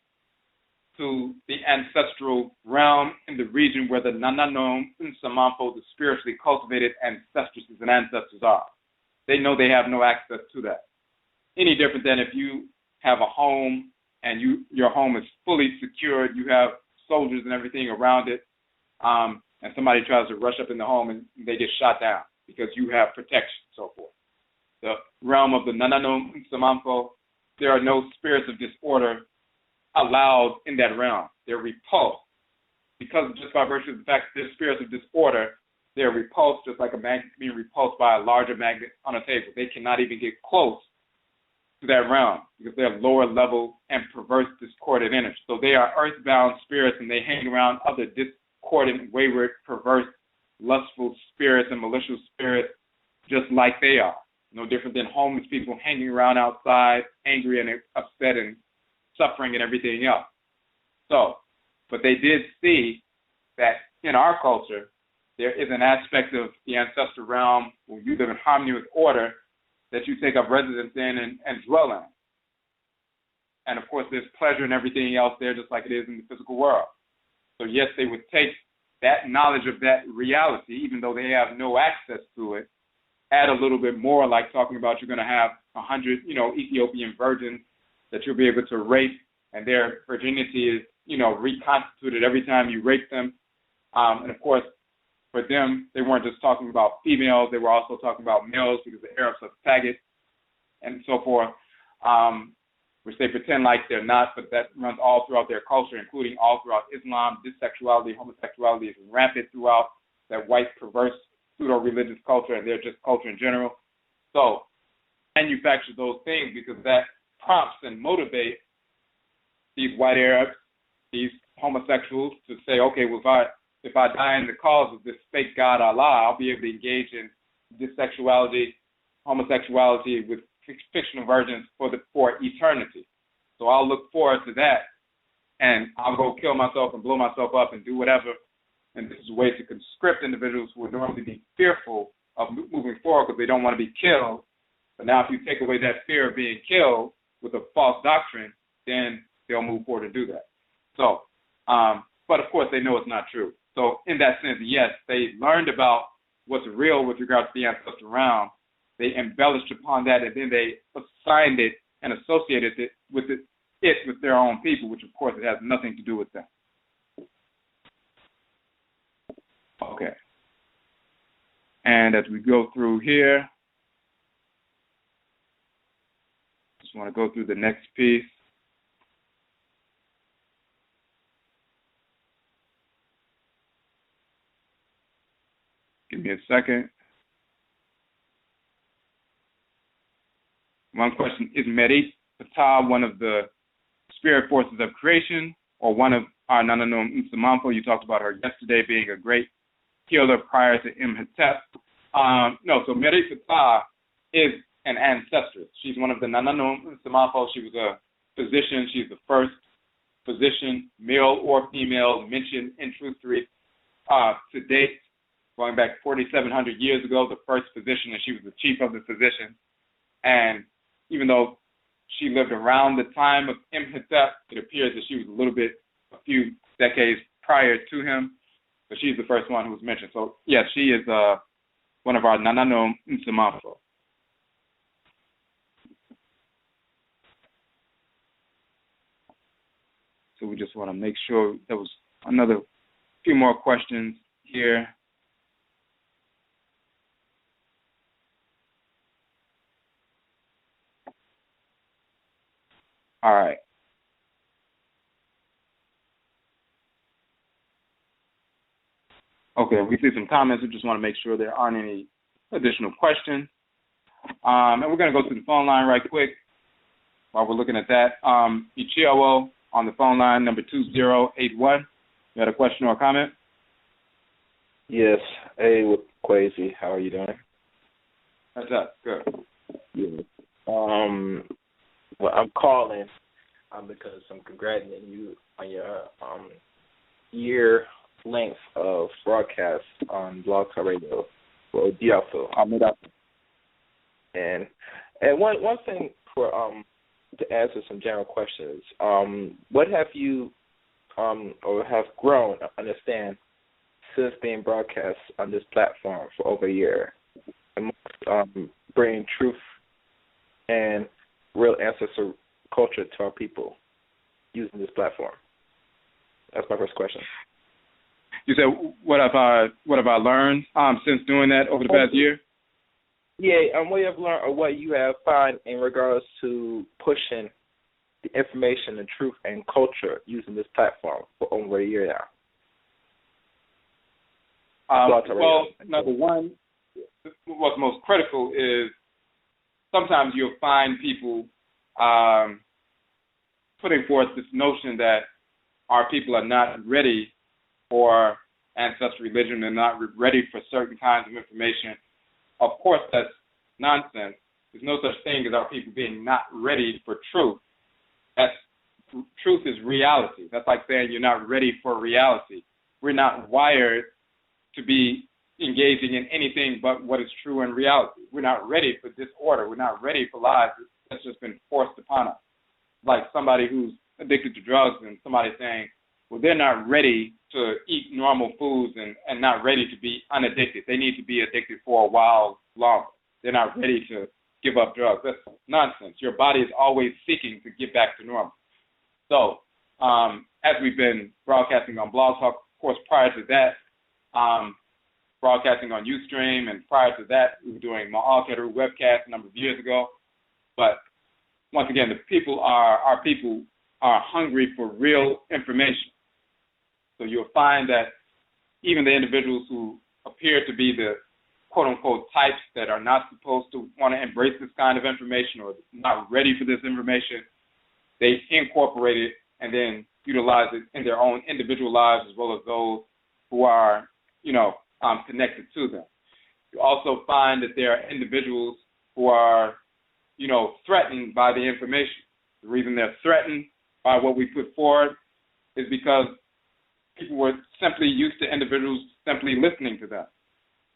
to the ancestral realm in the region where the Nanasom and Samafo, the spiritually cultivated ancestresses and ancestors are. They know they have no access to that. Any different than if you have a home and your home is fully secured, you have soldiers and everything around it, and somebody tries to rush up in the home and they get shot down because you have protection and so forth. The realm of the Nanasom and Samafo, there are no spirits of disorder allowed in that realm. They're repulsed. Because just by virtue of the fact that there's spirits of disorder, they're repulsed just like a magnet being repulsed by a larger magnet on a table. They cannot even get close to that realm because they're lower level and perverse discordant energy. So they are earthbound spirits, and they hang around other discordant, wayward, perverse, lustful spirits and malicious spirits just like they are. No different than homeless people hanging around outside, angry and upset and suffering and everything else. So, but they did see that in our culture, there is an aspect of the ancestral realm where you live in harmony with order that you take up residence in and dwell in. And of course, there's pleasure and everything else there, just like it is in the physical world. So yes, they would take that knowledge of that reality, even though they have no access to it, add a little bit more, like talking about you're going to have 100, Ethiopian virgins that you'll be able to rape, and their virginity is, reconstituted every time you rape them. And of course, for them, they weren't just talking about females, they were also talking about males because the Arabs are faggots and so forth. which they pretend like they're not, but that runs all throughout their culture, including all throughout Islam. Bisexuality, homosexuality is rampant throughout that white, perverse, pseudo-religious culture, and they're just culture in general. So manufacture those things because that prompts and motivates these white Arabs, these homosexuals to say, okay, well, if I die in the cause of this fake God Allah, I'll be able to engage in bisexuality, homosexuality with fictional virgins for eternity. So I'll look forward to that, and I'll go kill myself and blow myself up and do whatever. And this is a way to conscript individuals who would normally be fearful of moving forward because they don't want to be killed. But now if you take away that fear of being killed with a false doctrine, then they'll move forward and do that. So, but of course they know it's not true. So in that sense, yes, they learned about what's real with regards to the ancestral realm. They embellished upon that, and then they assigned it and associated it with their own people, which of course it has nothing to do with them. Okay. And as we go through here, just want to go through the next piece. Give me a second. One question, is Merit Patah one of the spirit forces of creation or one of our Nanasom? You talked about her yesterday being a great healer prior to Imhotep. No, so Merit Patah is an ancestress. She's one of the Nanasom. She was a physician. She's the first physician, male or female, mentioned in Truth 3 to date, going back 4,700 years ago, the first physician, and she was the chief of the physicians. And even though she lived around the time of Imhotep, it appears that she was a few decades prior to him, but she's the first one who was mentioned. So, yes, she is one of our Nananom Nsamafo. So we just want to make sure there was another few more questions here. All right. Okay, we see some comments. We just want to make sure there aren't any additional questions. And we're going to go to the phone line right quick while we're looking at that. Ichiowo on the phone line, number 2081. You had a question or a comment? Yes. Hey, Kwesi, how are you doing? What's up? Good. Yeah. Well, I'm calling because I'm congratulating you on your year length of broadcast on blogtalkradio for ODWIRA. And one thing for to answer some general questions. What have you or have grown understand since being broadcast on this platform for over a year, bringing truth and real ancestral culture to our people using this platform? That's my first question. You said, what have I learned since doing that over the past year? Yeah, what you have learned or what you have found in regards to pushing the information and truth and culture using this platform for over a year now. Well, number one, what's most critical is sometimes you'll find people putting forth this notion that our people are not ready for ancestral religion, they're not ready for certain kinds of information. Of course, that's nonsense. There's no such thing as our people being not ready for truth. Truth is reality. That's like saying you're not ready for reality. We're not wired to be engaging in anything but what is true in reality. We're not ready for disorder. We're not ready for lies that's just been forced upon us. Like somebody who's addicted to drugs and somebody saying, well, they're not ready to eat normal foods and not ready to be unaddicted. They need to be addicted for a while longer. They're not ready to give up drugs. That's nonsense. Your body is always seeking to get back to normal. So as we've been broadcasting on Blog Talk, of course, prior to that, broadcasting on Ustream, and prior to that, we were doing Ma'al Keteru webcast a number of years ago. But once again, our people are hungry for real information. So you'll find that even the individuals who appear to be the quote-unquote types that are not supposed to want to embrace this kind of information or not ready for this information, they incorporate it and then utilize it in their own individual lives as well as those who are, connected to them. You also find that there are individuals who are, threatened by the information. The reason they're threatened by what we put forward is because people were simply used to individuals simply listening to them.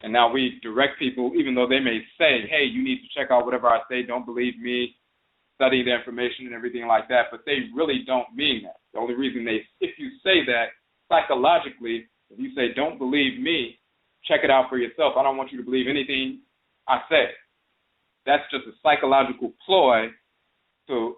And now we direct people, even though they may say, hey, you need to check out whatever I say, don't believe me, study the information and everything like that, but they really don't mean that. The only reason if you say that psychologically, if you say, don't believe me, check it out for yourself, I don't want you to believe anything I say. That's just a psychological ploy to,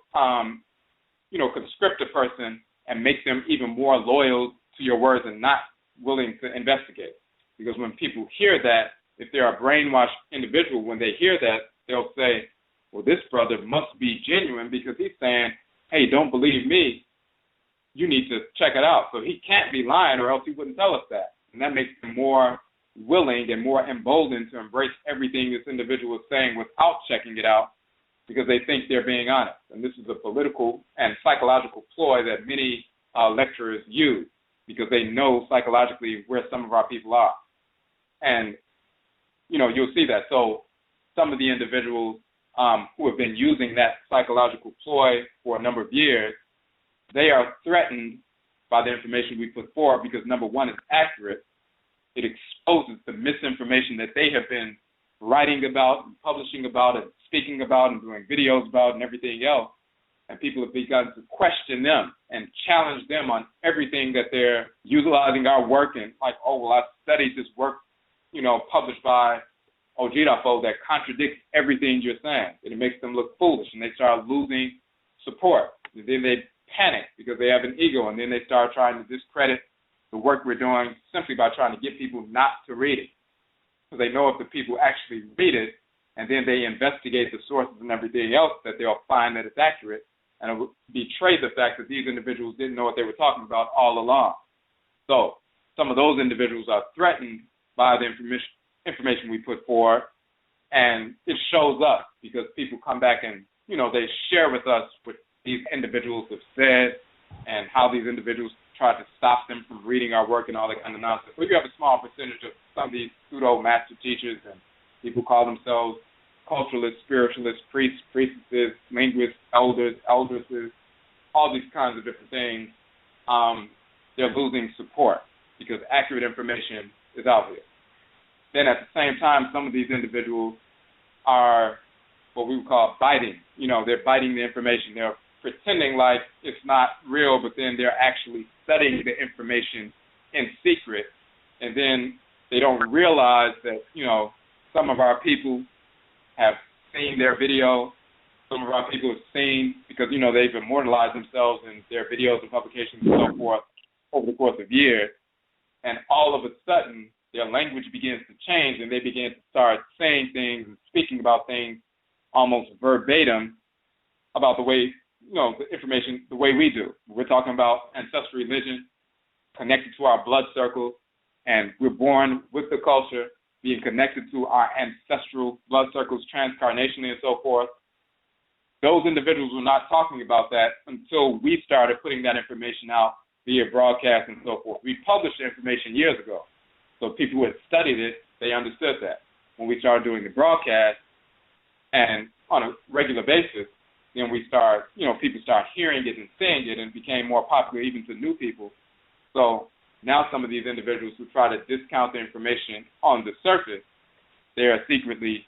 conscript a person and make them even more loyal to your words and not willing to investigate. Because when people hear that, if they're a brainwashed individual, when they hear that, they'll say, well, this brother must be genuine because he's saying, hey, don't believe me. You need to check it out. So he can't be lying or else he wouldn't tell us that. And that makes them more willing and more emboldened to embrace everything this individual is saying without checking it out because they think they're being honest. And this is a political and psychological ploy that many lecturers use because they know psychologically where some of our people are. And, you'll see that. So some of the individuals who have been using that psychological ploy for a number of years, they are threatened by the information we put forward because, number one, it's accurate. It exposes the misinformation that they have been writing about and publishing about and speaking about and doing videos about and everything else. And people have begun to question them and challenge them on everything that they're utilizing our work in. Like, oh, well, I studied this work, published by ODWIRA that contradicts everything you're saying. And it makes them look foolish, and they start losing support. And then they panic because they have an ego, and then they start trying to discredit the work we're doing simply by trying to get people not to read it. So they know if the people actually read it, and then they investigate the sources and everything else, that they'll find that it's accurate, and it will betray the fact that these individuals didn't know what they were talking about all along. So some of those individuals are threatened by the information we put forward, and it shows up because people come back and, they share with us what these individuals have said and how these individuals try to stop them from reading our work and all that kind of nonsense. We do have a small percentage of some of these pseudo-master teachers and people call themselves culturalists, spiritualists, priests, priestesses, linguists, elders, eldresses, all these kinds of different things. They're losing support because accurate information is out there. Then at the same time, some of these individuals are what we would call biting. They're biting the information. They're pretending like it's not real, but then they're actually studying the information in secret. And then they don't realize that, some of our people have seen their video. Some of our people have seen, because, they've immortalized themselves in their videos and publications and so forth over the course of years. And all of a sudden, their language begins to change, and they begin to start saying things and speaking about things almost verbatim about the way, the information, the way we do. We're talking about ancestral religion connected to our blood circle, and we're born with the culture, being connected to our ancestral blood circles transcarnationally and so forth. Those individuals were not talking about that until we started putting that information out via broadcast and so forth. We published the information years ago. So people who had studied it, they understood that. When we started doing the broadcast and on a regular basis, then we start, people start hearing it and seeing it, and it became more popular even to new people. So now some of these individuals who try to discount the information on the surface, they are secretly,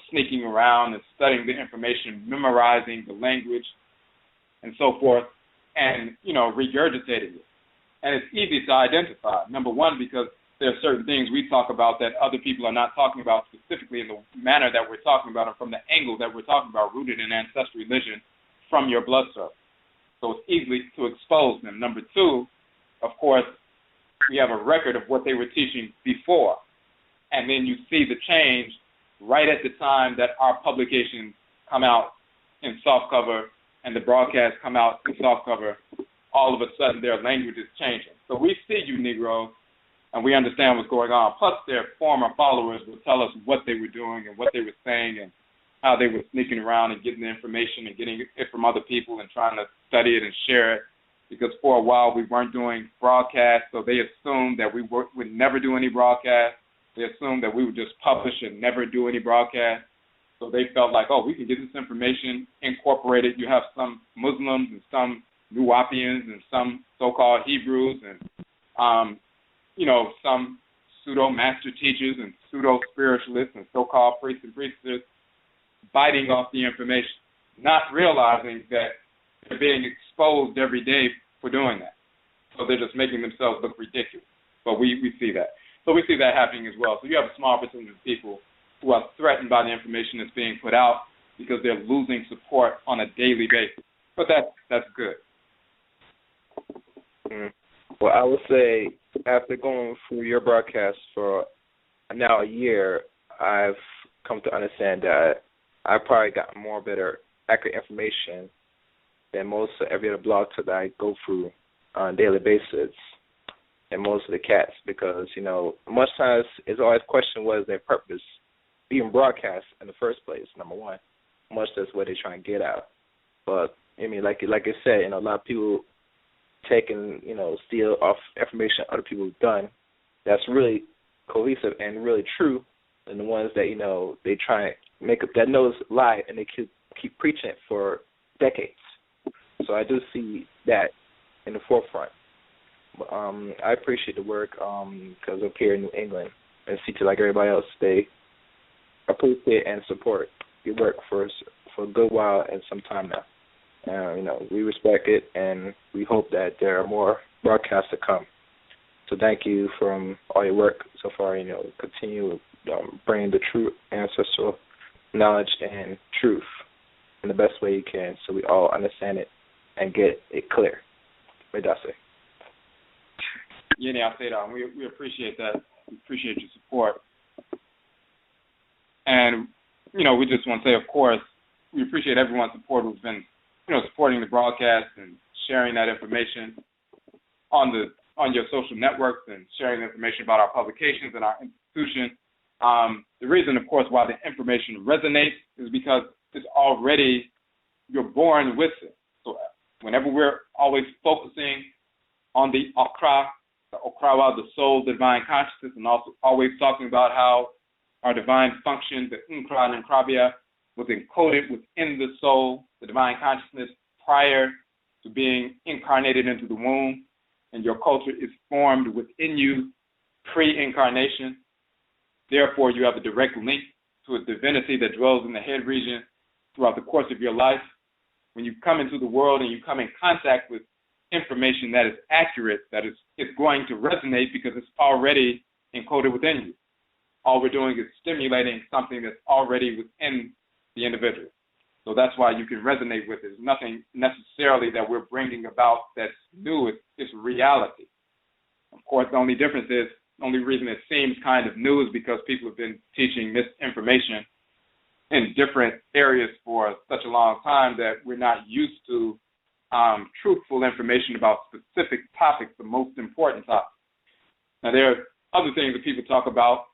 sneaking around and studying the information, memorizing the language and so forth, and, regurgitating it. And it's easy to identify. Number one, because there are certain things we talk about that other people are not talking about specifically in the manner that we're talking about or from the angle that we're talking about, rooted in ancestral religion from your blood circle. So it's easy to expose them. Number two, of course, we have a record of what they were teaching before. And then you see the change right at the time that our publications come out in softcover and the broadcasts come out in softcover, all of a sudden their language is changing. So we see you Negroes, and we understand what's going on. Plus, their former followers will tell us what they were doing and what they were saying and how they were sneaking around and getting the information and getting it from other people and trying to study it and share it. Because for a while we weren't doing broadcasts, so they assumed that we would never do any broadcasts. They assumed that we would just publish and never do any broadcasts. So they felt like, oh, we can get this information incorporated. You have some Muslims and some Nuwapians and some so-called Hebrews and, some pseudo-master teachers and pseudo-spiritualists and so-called priests and priestesses biting off the information, not realizing that they're being exposed every day for doing that. So they're just making themselves look ridiculous. But we see that. So we see that happening as well. So you have a small percentage of people who are threatened by the information that's being put out because they're losing support on a daily basis. But that's good. Well, I would say after going through your broadcast for now a year, I've come to understand that I probably got more better, accurate information than most of every other blog that I go through on a daily basis and most of the cats because, much times it's always questioned what is their purpose being broadcast in the first place, number one, much that's what they're trying to get out. But, like I said, a lot of people taking, steal off information other people have done that's really cohesive and really true, and the ones that, they try and make up that knows lie and they keep preaching it for decades. So I do see that in the forefront. But, I appreciate the work because I'm here in New England and see to like everybody else, they appreciate and support your work for a good while and some time now. We respect it and we hope that there are more broadcasts to come. So thank you for all your work so far. Continue bringing the true ancestral knowledge and truth in the best way you can so we all understand it and get it clear. What did I say? Yeah, I say that. We appreciate that. We appreciate your support. And, we just want to say, of course, we appreciate everyone's support who's been, supporting the broadcast and sharing that information on your social networks and sharing information about our publications and our institution. The reason, of course, why the information resonates is because it's already, you're born with it. So whenever we're always focusing on the Okra, the soul, the divine consciousness, and also always talking about how our divine function, the Nkra and Nkrabia, was encoded within the soul, the divine consciousness, prior to being incarnated into the womb, and your culture is formed within you pre-incarnation. Therefore, you have a direct link to a divinity that dwells in the head region throughout the course of your life. When you come into the world and you come in contact with information that is accurate, that is it's going to resonate because it's already encoded within you. All we're doing is stimulating something that's already within the individual. So that's why you can resonate with it. There's nothing necessarily that we're bringing about that's new. It's reality. Of course, the only difference is, the only reason it seems kind of new is because people have been teaching misinformation in different areas for such a long time that we're not used to truthful information about specific topics, the most important topics. Now, there are other things that people talk about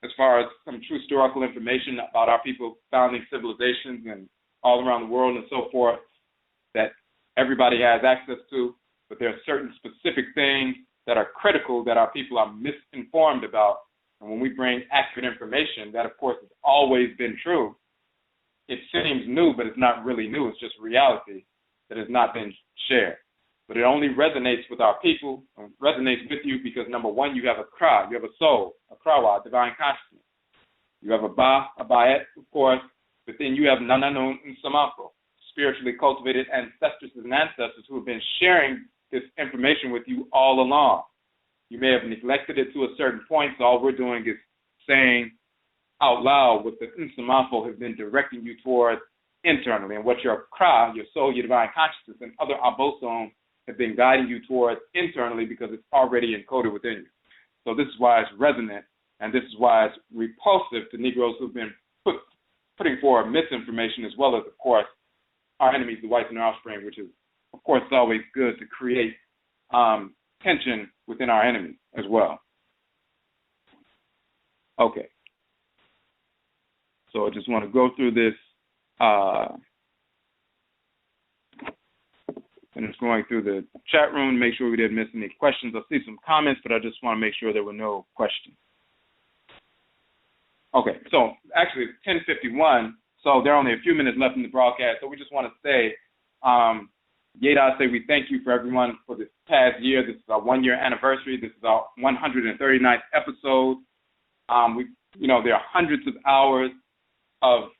as far as some true historical information about our people founding civilizations and all around the world and so forth that everybody has access to, but there are certain specific things that are critical that our people are misinformed about. And when we bring accurate information, that of course has always been true. It seems new, but it's not really new. It's just reality that has not been shared. But it only resonates with our people, and resonates with you because, number one, you have a kra, you have a soul, a krawa, divine consciousness. You have a ba, a baet, of course, but then you have Nanasom and Samako, spiritually cultivated ancestresses and ancestors who have been sharing this information with you all along. You may have neglected it to a certain point, so all we're doing is saying out loud what the Nsamafo has been directing you towards internally, and what your kra, your soul, your divine consciousness, and other abosom have been guiding you towards internally because it's already encoded within you. So this is why it's resonant, and this is why it's repulsive to Negroes who've been putting forward misinformation as well as, of course, our enemies, the whites and their offspring, which is, of course, always good to create tension within our enemies as well. Okay. So I just want to go through this. And it's going through the chat room, make sure we didn't miss any questions. I see some comments, but I just want to make sure there were no questions. Okay, so actually it's 10:51, so there are only a few minutes left in the broadcast. So we just want to say, Yeda, say we thank you for everyone for this past year. This is our 1-year anniversary. This is our 139th episode. There are hundreds of hours of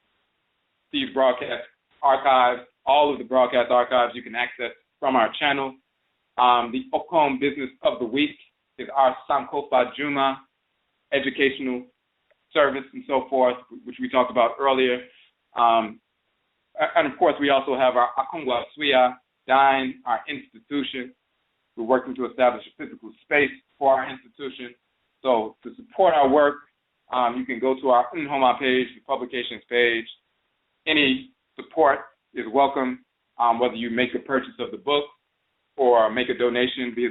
these broadcast archives. All of the broadcast archives you can access from our channel. The OKOM Business of the Week is our SANKOFADWUMA educational service and so forth, which we talked about earlier. And of course, we also have our AFEHYIA, our institution. We're working to establish a physical space for our institution. So to support our work, you can go to our NHOMA page, the publications page. Any support is welcome, whether you make a purchase of the book or make a donation via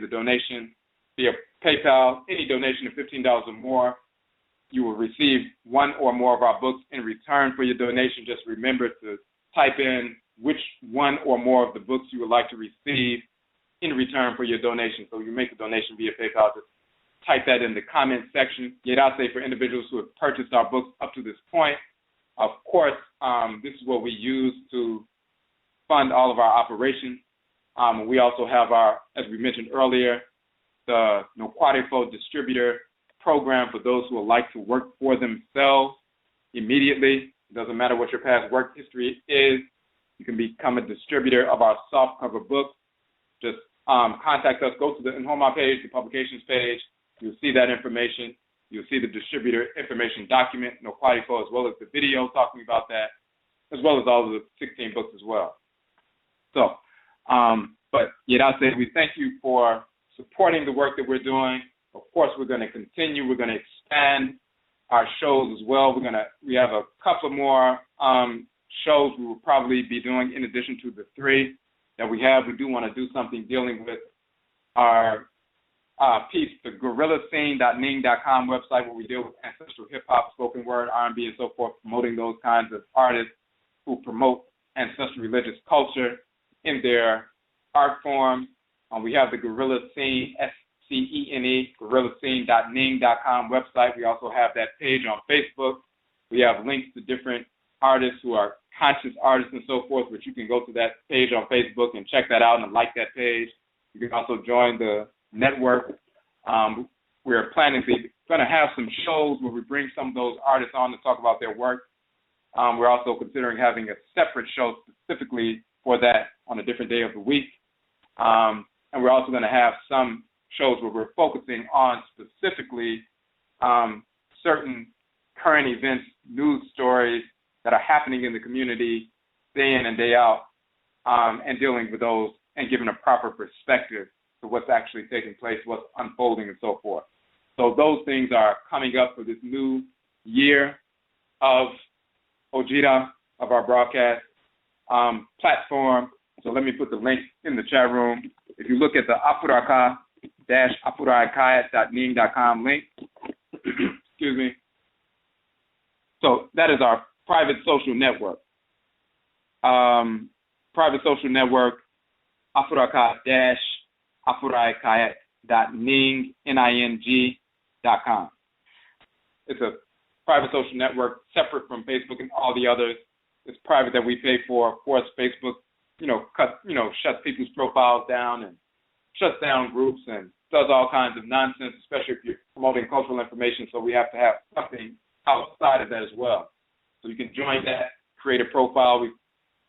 PayPal. Any donation of $15 or more, you will receive one or more of our books in return for your donation. Just remember to type in which one or more of the books you would like to receive in return for your donation. So you make a donation via PayPal, just type that in the comment section. Yet I'll say for individuals who have purchased our books up to this point, of course, this is what we use to fund all of our operations. We also have our, as we mentioned earlier, the NOKWAREFO distributor program for those who would like to work for themselves immediately. It doesn't matter what your past work history is. You can become a distributor of our softcover books. Just contact us. Go to the NHOMA page, the publications page. You'll see that information. You'll see the distributor information document, NOKWAREFO, as well as the video talking about that, as well as all of the 16 books as well. So, but yet I'll say we thank you for supporting the work that we're doing. Of course, we're going to continue. We're going to expand our shows as well. We have a couple more shows we will probably be doing in addition to the 3 that we have. We do want to do something dealing with our piece, the guerrillascene.ning.com website, where we deal with ancestral hip-hop, spoken word, R&B, and so forth, promoting those kinds of artists who promote ancestral religious culture in their art form. We have the Guerrilla Scene, SCENE, guerrillascene.ning.com website. We also have that page on Facebook. We have links to different artists who are conscious artists and so forth, which you can go to that page on Facebook and check that out and like that page. You can also join the network. We're planning to have some shows where we bring some of those artists on to talk about their work. We're also considering having a separate show specifically for that on a different day of the week. And we're also going to have some shows where we're focusing on specifically certain current events, news stories that are happening in the community day in and day out, and dealing with those and giving a proper perspective to what's actually taking place, what's unfolding, and so forth. So those things are coming up for this new year of ODWIRA, of our broadcast platform. So let me put the link in the chat room. If you look at the Afuraitkaini.ning.com link, excuse me. So that is our private social network. Private social network, Afuraitkaini.ning.com. It's a private social network separate from Facebook and all the others. It's private that we pay for. Of course, Facebook, shuts people's profiles down and shuts down groups and does all kinds of nonsense, especially if you're promoting cultural information. So we have to have something outside of that as well. So you can join that, create a profile.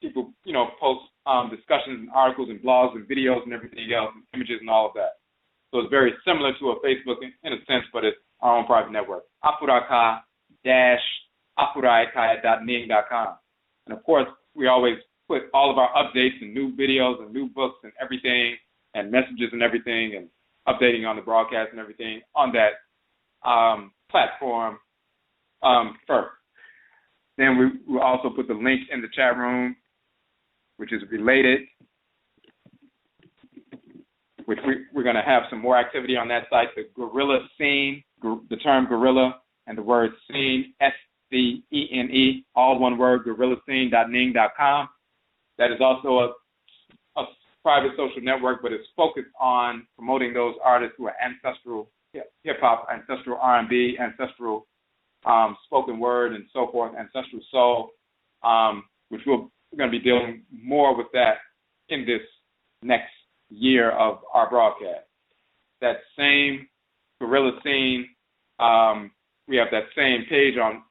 People, post discussions and articles and blogs and videos and everything else, and images and all of that. So it's very similar to a Facebook in a sense, but it's our own private network. Afuraitkaini.ning.com. And of course, we always put all of our updates and new videos and new books and everything and messages and everything and updating on the broadcast and everything on that platform first. Then we will also put the link in the chat room which is related, which we're going to have some more activity on that site. The guerrilla scene, the term guerrilla and the word scene, SCENE, all one word, guerrillascene.ning.com. That is also a private social network, but it's focused on promoting those artists who are ancestral hip-hop, ancestral R&B, ancestral spoken word and so forth, ancestral soul, which we're going to be dealing more with that in this next year of our broadcast. That same guerrilla scene, we have that same page on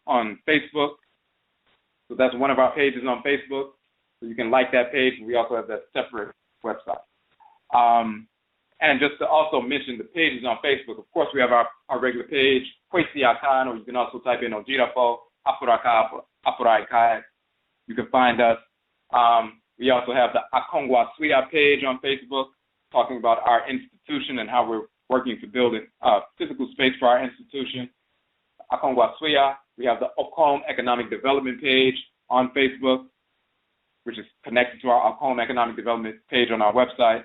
Facebook. So that's one of our pages on Facebook. So you can like that page. We also have that separate website. And just to also mention the pages on Facebook, of course, we have our regular page, Kwesiakan, or you can also type in ODWIRA, Afuraitkaitnit. You can find us. We also have the NOKWAREFO page on Facebook, talking about our institution and how we're working to build a physical space for our institution. NOKWAREFO. We have the OKOM Economic Development page on Facebook, which is connected to our OKOM Economic Development page on our website.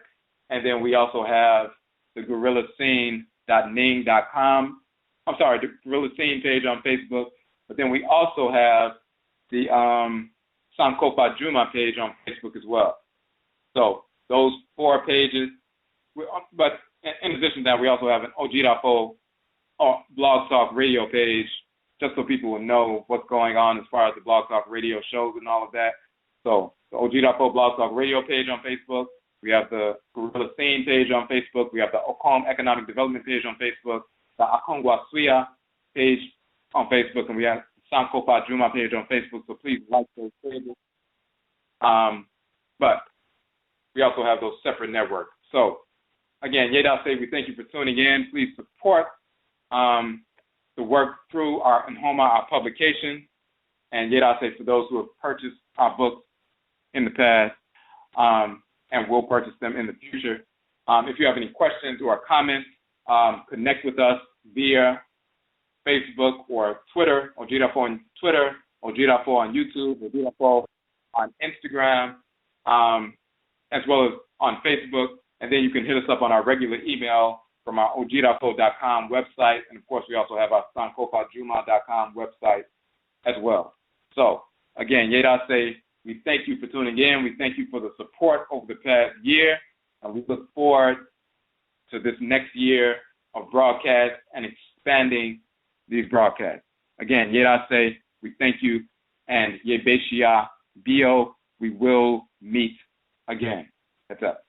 And then we also have the guerrillascene.ning.com. I'm sorry, the Guerrilla Scene page on Facebook. But then we also have the SANKOFADWUMA page on Facebook as well. So those 4 pages. But in addition to that, we also have an ODWIRA Blog Talk Radio page, just so people will know what's going on as far as the Blog Talk Radio shows and all of that. So the ODWIRA Blog Talk Radio page on Facebook. We have the Guerrilla Scene page on Facebook. We have the OKOM Economic Development page on Facebook, the NOKWAREFO page on Facebook, and we have the SANKOFADWUMA page on Facebook. So please like those pages. But we also have those separate networks. So again, Yedase, we thank you for tuning in. Please support the work through our NHOMA, our publication, and Yedase for those who have purchased our books in the past. And will purchase them in the future. If you have any questions or comments, connect with us via Facebook or Twitter, ODWIRA on Twitter, ODWIRA on YouTube, ODWIRA on Instagram, as well as on Facebook. And then you can hit us up on our regular email from our ODWIRA.com website. And of course, we also have our SANKOFADWUMA.com website as well. So again, Yedase, we thank you for tuning in. We thank you for the support over the past year. And we look forward to this next year of broadcast and expanding these broadcasts. Again, Yedase, we thank you. And Yebeshia Bio, we will meet again. That's up.